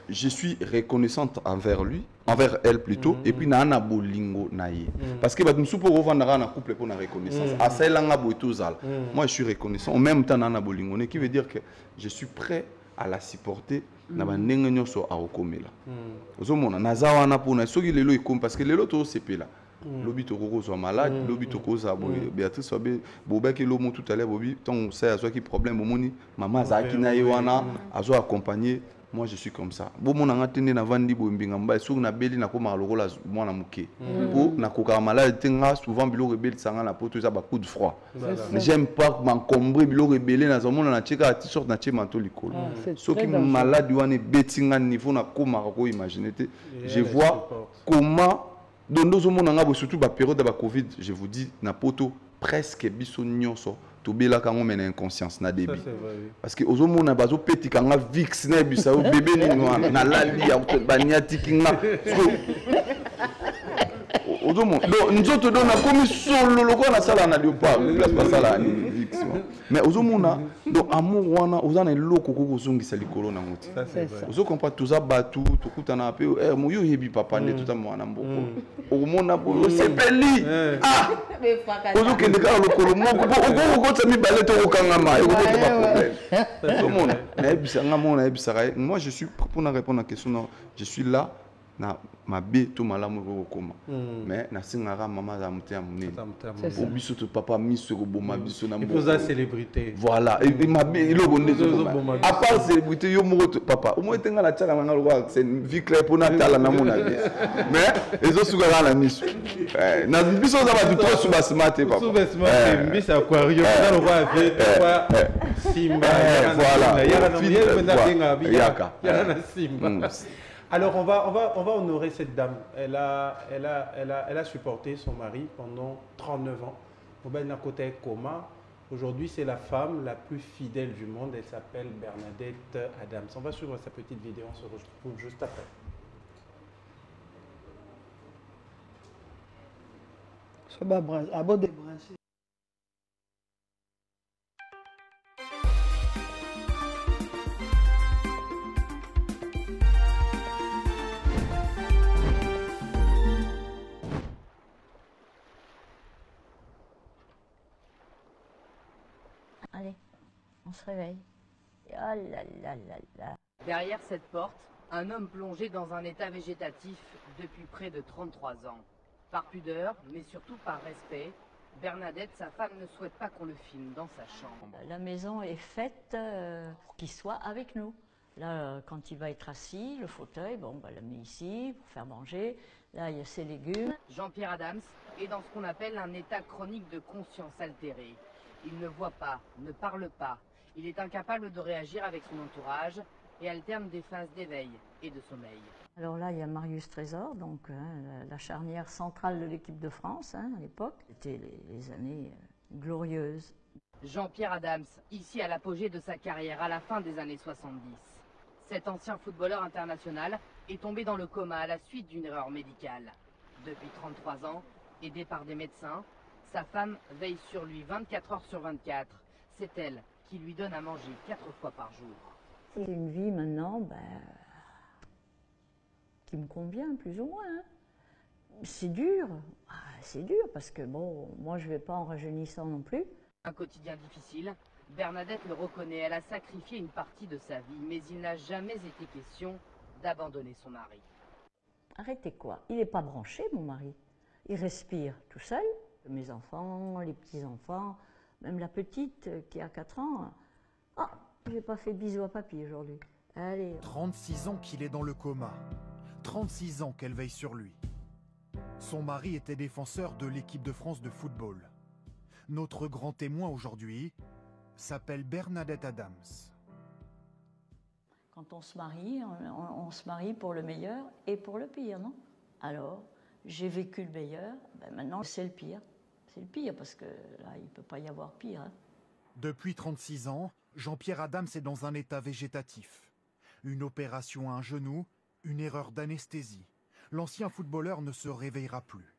je suis reconnaissante envers lui, envers elle plutôt, et puis na bolingo naie. Parce que nous pour revendre un couple pour la reconnaissance. À celle là moi je suis reconnaissant. En même temps na bolingo, qui veut dire que je suis prêt à la supporter. Na ba ndenge nyoso a okomela. Ozomona nazawa na pona soki lelo ikom parce que lelo to sepela. Lobi to kozo malade, lobi to koza Béatrice Wabe bobaki lomo tout à l'heure bobi ton sait azo qui problème omoni maman zaki na yewana azo accompagner. Moi je suis comme ça. Bo mona ngatende na vandi bo mbinga mba soki na beli na koma lokola mwana muke. Po na koka malade tenga souvent bilo rebelle sanga na poto za ba coup de froid. J'aime pas m'encombrer bilo rebelle na zomona na cheka à sorte na chema to likolo. Soki malade wana betinga niveau na koma ko imaginer. Je vois comment donc, surtout la période de la Covid, je vous dis, na poto presque biso nyonso to bela kango mena inconscience na débit. Parce que ozo mona bazo peti kanga vix na bisa o bébé ni noana na lali ya banyati kinga. Ozo mona do nzoto do na komi solo loko na sala na léopard, place pas sala ni vix. Mais ozo mona do amour wana oza na loko ko zongisa likolo na ngoti. Ozo comprendre tout ça batu to kutana pe mo yo yebi papa ne tout ça mwana mboko. O mona bo sepeli. Ah. Ozo kende ka lokolo moko ko tsa mi balé to kanga ma yo ko pas problème. Na ebisa nga mona ebisa moi je suis pour répondre à la question je suis là na mabe to malamu ko koma mais na singara mama za muté amune o biso to papa miso ko boma biso na mo za célébrité voilà et mabe ilo bonde à part célébrité yo mo papa o mo tenga la tchaka nga lo c'est une vie claire pour natala na mona mais ezo sugara na miso na biso za ba trop suba smart papa suba smart mbisa aquarium na lo va avec simba voilà yaka na simba. Alors on va honorer cette dame. Elle a supporté son mari pendant 39 ans. Côté coma. Aujourd'hui, c'est la femme la plus fidèle du monde. Elle s'appelle Bernadette Adams. On va suivre sa petite vidéo. On se retrouve juste après. Allez, on se réveille. Oh là là là là. Derrière cette porte, un homme plongé dans un état végétatif depuis près de 33 ans. Par pudeur, mais surtout par respect, Bernadette, sa femme, ne souhaite pas qu'on le filme dans sa chambre. La maison est faite pour qu'il soit avec nous. Là, quand il va être assis, le fauteuil, bon, bah, le met ici pour faire manger. Là, il y a ses légumes. Jean-Pierre Adams est dans ce qu'on appelle un état chronique de conscience altérée. Il ne voit pas, ne parle pas. Il est incapable de réagir avec son entourage et alterne des phases d'éveil et de sommeil. Alors là, il y a Marius Trésor, donc la charnière centrale de l'équipe de France à l'époque. C'était les années glorieuses. Jean-Pierre Adams, ici à l'apogée de sa carrière à la fin des années 70. Cet ancien footballeur international est tombé dans le coma à la suite d'une erreur médicale. Depuis 33 ans, aidé par des médecins, sa femme veille sur lui 24 heures sur 24. C'est elle qui lui donne à manger 4 fois par jour. C'est une vie maintenant qui me convient plus ou moins. C'est dur parce que bon, moi je ne vais pas en rajeunissant non plus. Un quotidien difficile, Bernadette le reconnaît, elle a sacrifié une partie de sa vie, mais il n'a jamais été question d'abandonner son mari. Arrêtez quoi? Il n'est pas branché mon mari. Il respire tout seul. Mes enfants, les petits-enfants, même la petite qui a 4 ans. Ah, j'ai pas fait de bisous à papy aujourd'hui. Allez. 36 ans qu'il est dans le coma. 36 ans qu'elle veille sur lui. Son mari était défenseur de l'équipe de France de football. Notre grand témoin aujourd'hui s'appelle Bernadette Adams. Quand on se marie, on se marie pour le meilleur et pour le pire, non? Alors, j'ai vécu le meilleur, ben maintenant c'est le pire. C'est le pire parce que là, il ne peut pas y avoir pire. Hein. Depuis 36 ans, Jean-Pierre Adams est dans un état végétatif. Une opération à un genou, une erreur d'anesthésie. L'ancien footballeur ne se réveillera plus.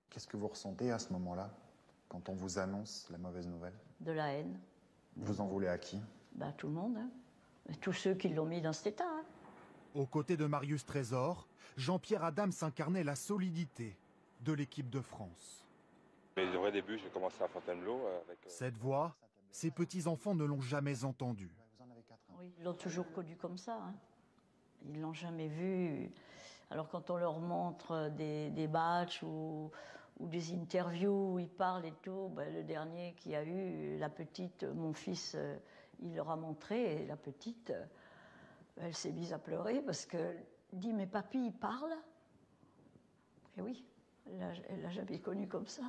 Qu'est-ce que vous ressentez à ce moment-là, quand on vous annonce la mauvaise nouvelle? De la haine. Vous en voulez à qui? Bah, tout le monde. Hein. Tous ceux qui l'ont mis dans cet état. Hein. Aux côtés de Marius Trésor, Jean-Pierre Adams incarnait la solidité de l'équipe de France. Les vrais débuts, j'ai commencé à Fontainebleau. Cette voix, ses petits-enfants ne l'ont jamais entendue. Oui, ils l'ont toujours connu comme ça. Hein. Ils ne l'ont jamais vu. Alors quand on leur montre des matchs ou des interviews où ils parlent et tout, ben, le dernier qui a eu, la petite, mon fils, il leur a montré, et la petite, elle s'est mise à pleurer parce qu'elle dit « Mais papy, il parle ?» Et oui, elle l'a jamais connu comme ça.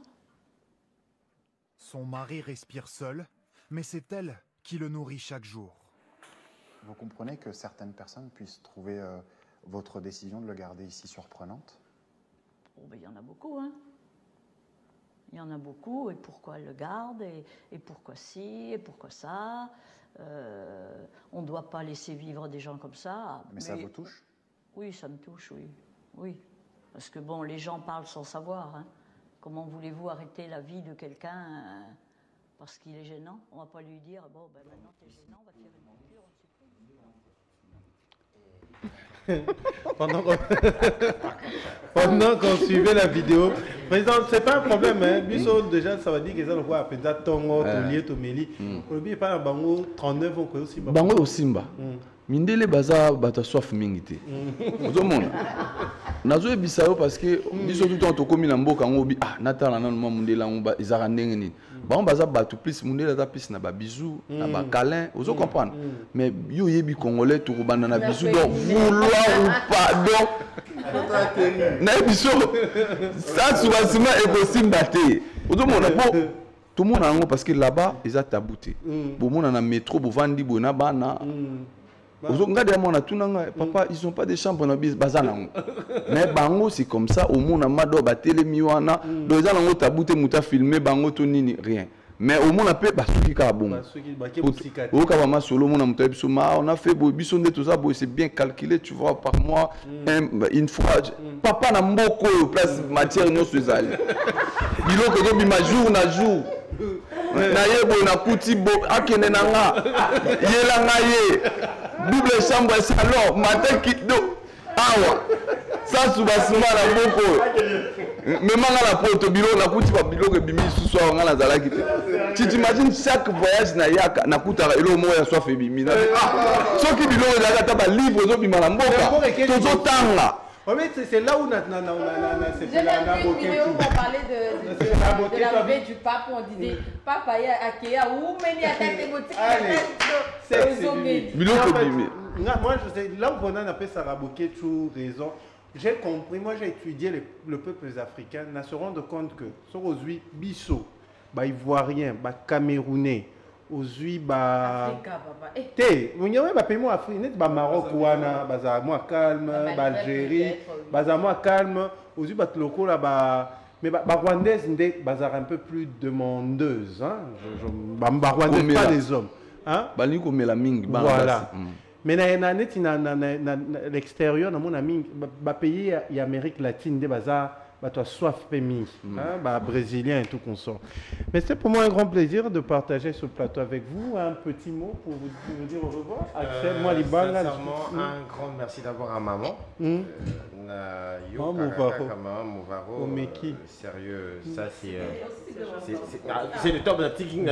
Son mari respire seul, mais c'est elle qui le nourrit chaque jour. Vous comprenez que certaines personnes puissent trouver votre décision de le garder ici surprenante? Oh, ben, y en a beaucoup, hein. Il y en a beaucoup, et pourquoi elle le garde, et pourquoi ci, et pourquoi ça. On ne doit pas laisser vivre des gens comme ça. Mais ça vous touche? Oui, ça me touche, oui. Oui. Parce que bon, les gens parlent sans savoir. Hein. Comment voulez-vous arrêter la vie de quelqu'un parce qu'il est gênant? On ne va pas lui dire, bon, ben maintenant tu es gênant, on va te faire une piqûre, Pendant qu'on suivait la vidéo, président, c'est pas un problème, hein. Biso, déjà, ça va dire que ça le voit à Penda Tongo, Tolié, Tomeli. Aujourd'hui, pas un bango 39 ans, aussi. Bango au Simba. Mindele baza bata soif mingité. Tout le monde. Nazo ebisao parce que biso tout temps to komi na mboka ngobi nata na nanu mundela ngba izara ndenge ni. Bango baza batu plus mundela za plus na ba bisou, na ba câlin, vous comprendre. Mais yo yebi congolais to banda na bisou donc vouloir ou pas donc na biso ça souvent est possible dater. Tout le monde tout le monde parce que là-bas ils ont tabouté. Bon monde na métro bo vandi bona bana. Papa, ils n'ont pas de chambre dans le bazar. Mais bango c'est comme ça, au monde amado batele miwana, deux ans on t'a bouté muta filmé bango tonini rien. Mais au monde appelle basuki kabon. Au kabama solo mon amuta bisoma, on a fait bison de tout ça, c'est bien calculé, tu vois par mois une fois. Papa na mboko place matière non suzali. Bilo que do bima jour na jour. Na yebo na kuti bo akene na nga. Yela nga ye. Double chambre salon, matin kido. Awa. Ça soubasima na mboko. Mais manga la poto bilo na kuti ba bilo ke bimi suso nga na zala kite. Tu t'imagines chaque voyage na yaka na kuta elo mo ya soif bimi na. Soki bilo za kata ba livre zo bima na mboka. Tozo tanga. C'est là où on a j'ai même vu une vidéo où on parlait de l'arrivée du pape, on disait papa à Kea ou meni attaque des boutiques. Moi, je sais, là où on a appelé ça raboquer, tout raison. J'ai compris, moi j'ai étudié le peuple africain, on se rendre compte que sur aujourd'hui, Bissau, Ivoirien, Camerounais, aujourd'hui, Africa, papa. Té, on y a un pays africain, Maroc, Ouana, moi calme, Algérie, moi calme, aujourd'hui, locaux là, mais Rwandaises, bazar un peu plus demandeuse, hein. Rwandaises, pas les hommes, hein. Voilà. Mais dans l'extérieur, dans mon ami, pays Amérique latine, des bazar, tu as soif pémis, brésilien et tout consort. Mais c'est pour moi un grand plaisir de partager ce plateau avec vous. Un petit mot pour vous dire au revoir. Axel, moi, sincèrement, un grand merci d'abord à maman. Mouvaro. Sérieux, ça c'est le top de la petite ligne.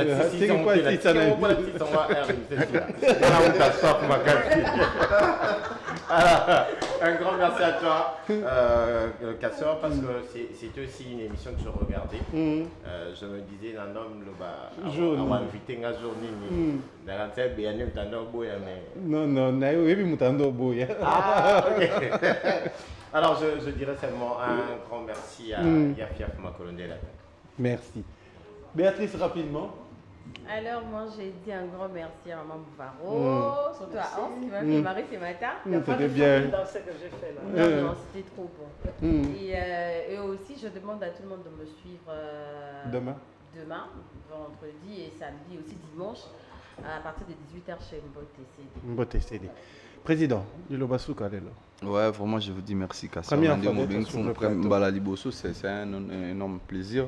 Un grand merci à toi, Casseur, parce que c'était aussi une émission que je regardais. Je me disais, un homme, on va inviter un journée. Non, alors, je dirais seulement un grand merci à Yafiaf Makolondela. Merci. Béatrice, rapidement. Alors, moi, j'ai dit un grand merci à Maman Mouvaro, surtout à Hans qui m'a fait marrer ce matin. C'était bien. Dans ce que j'ai fait là. Non, c'était trop bon. Et aussi, je demande à tout le monde de me suivre demain, vendredi et samedi, aussi dimanche. à partir de 18h chez Mbote CD. Mbote CD. Président, Dilobassou Kalelo. Ouais, vraiment, je vous dis merci. C'est un énorme plaisir.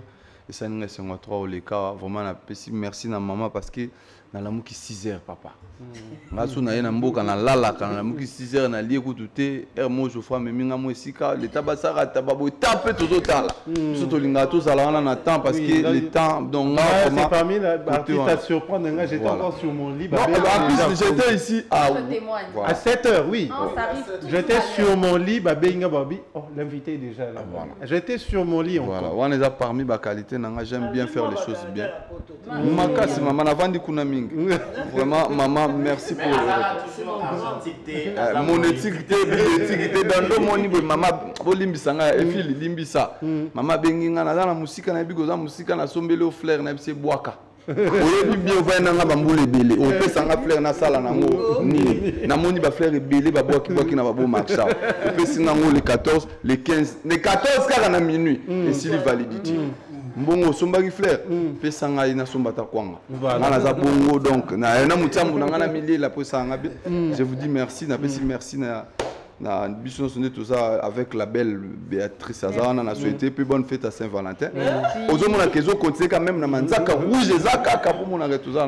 Et ça, nous sommes trois au Leka. Vraiment, merci à maman parce que na la muki 6h papa. Ngasu na yena mboka na lala kana la muki 6h na lié ko tuté mo je fois mais minga mo esika le tabasara tababo taper tout total. Surtout linga tout ça là na temps parce que le temps donc c'est parmi l'artiste à surprendre j'étais encore sur mon lit. J'étais ici à 7h oui. J'étais sur mon lit Benga Babi. Oh l'invité est déjà là. J'étais sur mon lit encore. Voilà, on est à parmi ma qualité nanga j'aime bien faire les choses bien. Makasi maman avant di kunami. Vraiment, maman, merci pour mon étiqueté, dans le monde, maman, bolimbisanga, et fili limbisa. Maman benginga na la musique na bigoza musique na sombele au flair na bise boaka. Oyebi bien voya nanga bambule belé. O pesanga flair na sala nango ni. Na moni ba flair belé ba boaki na ba bo marcha. O pesinga ngo le 14, le 15, le 14 kaka na minuit. Et si validité. Mbongo sombaki fleur pesanga ina sombata kwanga ngana za bongo donc na mutambu na ngana milier la pesanga je vous dis merci na pesi merci na biso sonné tout ça avec la belle Béatrice Azana na souhaité puis bonne fête à Saint-Valentin ozo mona kezo continuer quand même na manzaka rouge zaka kapo mona tout ça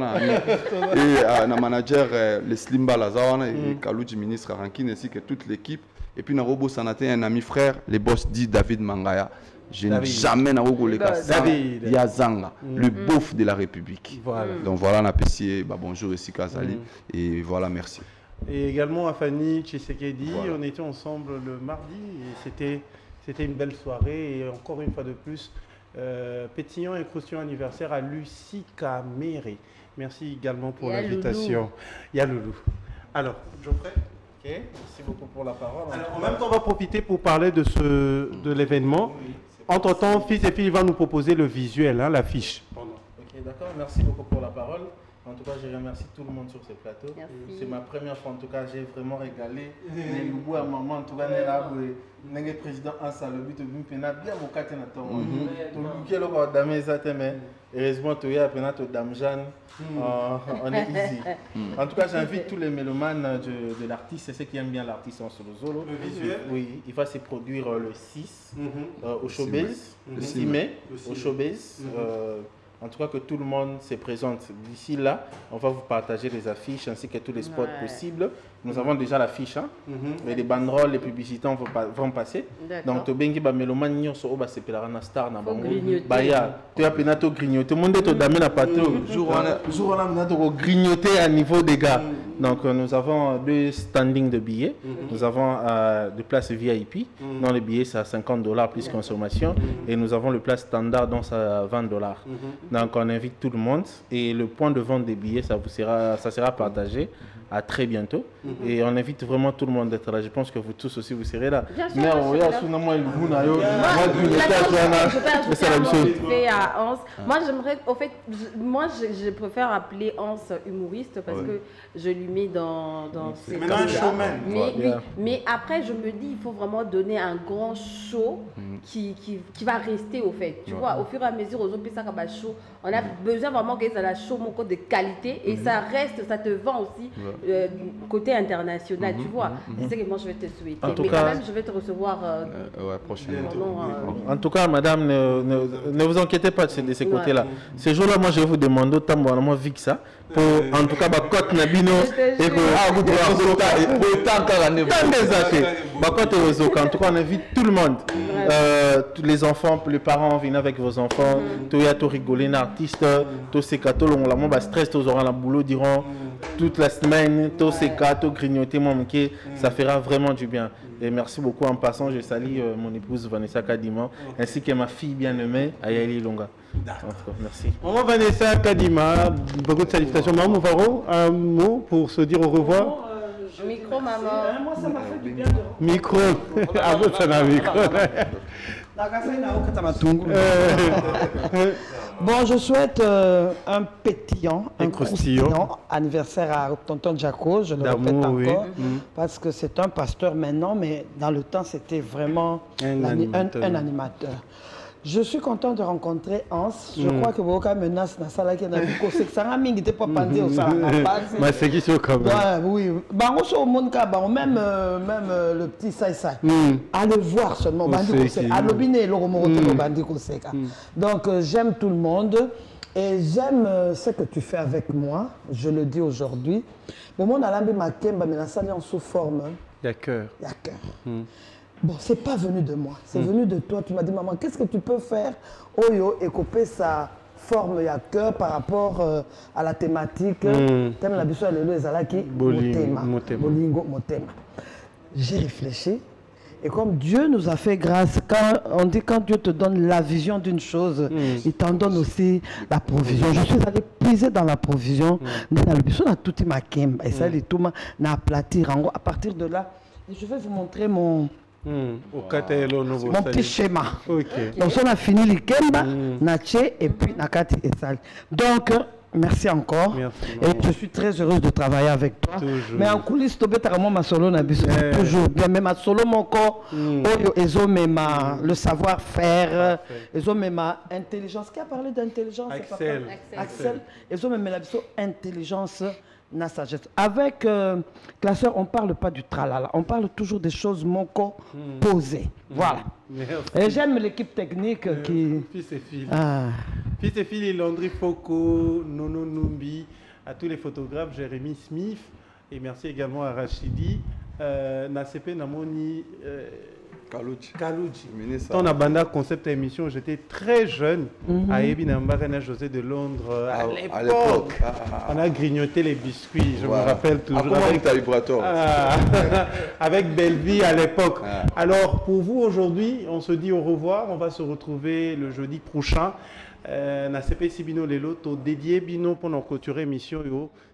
et na manager les Slimba Lazana et Kaluji ministre Rankine ainsi que toute l'équipe et puis na Robo Sanaté un ami frère les boss dit David Mangaya. Je n'ai jamais eu Yazanga, le beauf de la République. Voilà. Donc voilà, on a apprécié. Bonjour ici Kazali. Et voilà, merci. Et également à Fanny Tshisekedi, voilà. On était ensemble le mardi et c'était une belle soirée. Et encore une fois de plus, pétillant et croustillant anniversaire à Lucie Kamere. Merci également pour l'invitation. Il y a Loulou. Alors, Geoffrey. Ok, merci beaucoup pour la parole. Alors, en même temps, on va profiter pour parler de l'événement. Oui. Entre-temps, fils et filles va nous proposer le visuel, hein, l'affiche. Ok, d'accord. Merci beaucoup pour la parole. En tout cas, je remercie tout le monde sur ce plateau. C'est ma première fois, en tout cas, j'ai vraiment régalé. Les loups à maman, en tout cas, le président Ansa, le but de bien mon caté na ton. Tout le monde a damé ça, mais heureusement, tu as appris à Dame Jeanne. On est easy. En tout cas, j'invite tous les mélomanes de l'artiste, c'est ceux qui aiment bien l'artiste en solo solo. Le visuel. Oui, il va se produire le 6 au Showbiz, le 6 mai au Showbiz. En tout cas, que tout le monde se présente. D'ici là, on va vous partager les affiches ainsi que tous les spots possibles. Nous avons déjà l'affiche, hein? Mais les banderoles, les publicités vont passer. Donc, tu bengi ba meloman nyo so ba sepela na star na bango. Baya, tu as penato grignoter. Monde to dame na pato. Jour on a menato grignoter à niveau des gars. Donc, nous avons 2 standings de billets. Nous avons des places VIP. Dans les billets, c'est à $50 plus consommation. Et nous avons le place standard, donc c'est à $20. Donc, on invite tout le monde. Et le point de vente des billets, ça sera partagé. À très bientôt. Et on invite vraiment tout le monde d'être là. Je pense que vous tous aussi, vous serez là. Bien sûr, moi, j'aimerais, au fait, moi, je préfère appeler Hans humoriste parce que je lui mets dans ses mais après, je me dis, il faut vraiment donner un grand show qui va rester, au fait. Tu vois, au fur et à mesure, show, on a besoin vraiment qu'il y ait un show de qualité et ça reste, ça te vend aussi. Côté international, tu vois. C'est ce que moi je vais te souhaiter. Mais quand même, je vais te recevoir prochainement. En tout cas, madame, ne vous inquiétez pas de ces côtés-là. Ces jours-là, moi je vais vous demander autant moi vite ça. Pour, en tout cas, côté Nabino et en tout cas, on invite tout le monde. Tous les enfants, les parents viennent avec vos enfants. Tout y a tout rigoler, un artiste, tout ces cadeaux, on va stress, tous auront la boulot durant toute la semaine, tous ces cadeaux grignoter, ça fera vraiment du bien. Et merci beaucoup. En passant, je salue mon épouse Vanessa Kadima ainsi que ma fille bien-aimée Ayali Longa. Merci. Maman Vanessa Kadima, beaucoup de salutations. Maman Mouvaro, un mot pour se dire au revoir. Micro, maman. Moi, ça m'a fait du bien de... Micro. Ah bon, ça n'a micro. Bon, je souhaite un pétillant, un croustillant anniversaire à tonton Jaco, je le répète encore, parce que c'est un pasteur maintenant, mais dans le temps, c'était vraiment un animateur. Je suis content de rencontrer Hans. Je crois que Boka menace dans la salle qui est dans le c'est que ça n'a pas pensé au salon. Mais c'est qui c'est quand même. Oui, même le petit Saïsa. À le voir seulement. À l'obiné, le Bandi Koseka. Donc j'aime tout le monde et j'aime ce que tu fais avec moi. Je le dis aujourd'hui. Le monde a l'ambi Makemba, mais la salle est en sous-forme. Il y a cœur. Il y a cœur. Bon, c'est pas venu de moi, c'est venu de toi. Tu m'as dit, maman, qu'est-ce que tu peux faire, Oyo, et couper sa forme à cœur par rapport à la thématique. Thème la biso les ezalaki Bolingo Motema. J'ai réfléchi et comme Dieu nous a fait grâce, on dit quand Dieu te donne la vision d'une chose, il t'en donne aussi la provision. Je suis allé puiser dans la provision. Dans le biso na tout ma kemba et ça les tout na aplatir. À partir de là, je vais vous montrer mon petit schéma. Donc on a fini l'ikemba, naché et puis nakati et sali. Donc merci encore. Et je suis très heureuse de travailler avec toi. Mais en coulisses, tu as ma solo toujours bien. Même ma solo mon corps, le savoir-faire, ma intelligence. Qui a parlé d'intelligence? Axel. Ils ont même la intelligence. Na sagesse. Avec classeur, on ne parle pas du tralala, on parle toujours des choses mon corps posées. Voilà. Et j'aime l'équipe technique qui... Fils et fils. Fils et fils, Landry Foko, Nono Numbi, à tous les photographes, Jérémy Smith, et merci également à Rachidi. Nasepe Namoni... Kalouchi. Quand on a bandé concept émission, j'étais très jeune à Ebinambarena José de Londres. À l'époque, on a grignoté les biscuits, je me rappelle toujours. Avec Belleville à l'époque. Alors pour vous aujourd'hui, on se dit au revoir. On va se retrouver le jeudi prochain. Nasepe Sibino Lelo, to dédié Bino pour nous clôturer l'émission.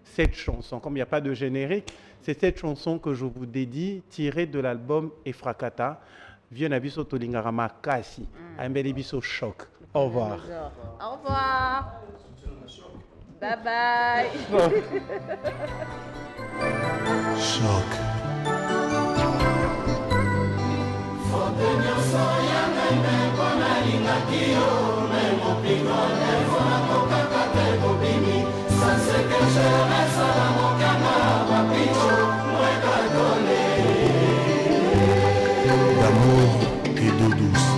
Cette chanson, comme il n'y a pas de générique, c'est cette chanson que je vous dédie, tirée de l'album Efrakata. Vieux Nabiso Tolingarama Kasi, Ambeli Biso Choc. Au revoir. Au revoir. Bye bye. Choc. D'amour et d'eau douce.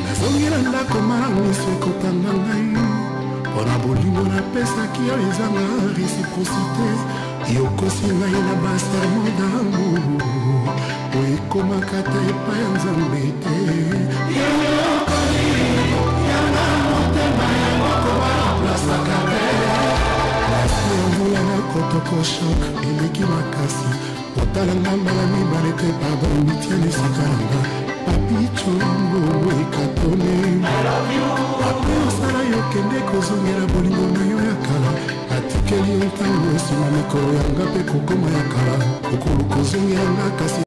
Nazongela ndako miso ekotanga ngai mpona bolingo napesaki yo ezanga réciprocité yokosi ngai na baserment d'amour po ekomaka te epai ya nzambe te yokoli yanga motema yamoko baemplasaka te lasi ya mvula na kotoko shok eleki makasi otalanga mbala mibale te pardon mitia lisika nanga papichongo ekatone ape osala yokende kozongela bolingo na yo ya kala atikeli yo ntango nsima mikolo yanga mpe kokoma ya kala okolo kozongelanga kasi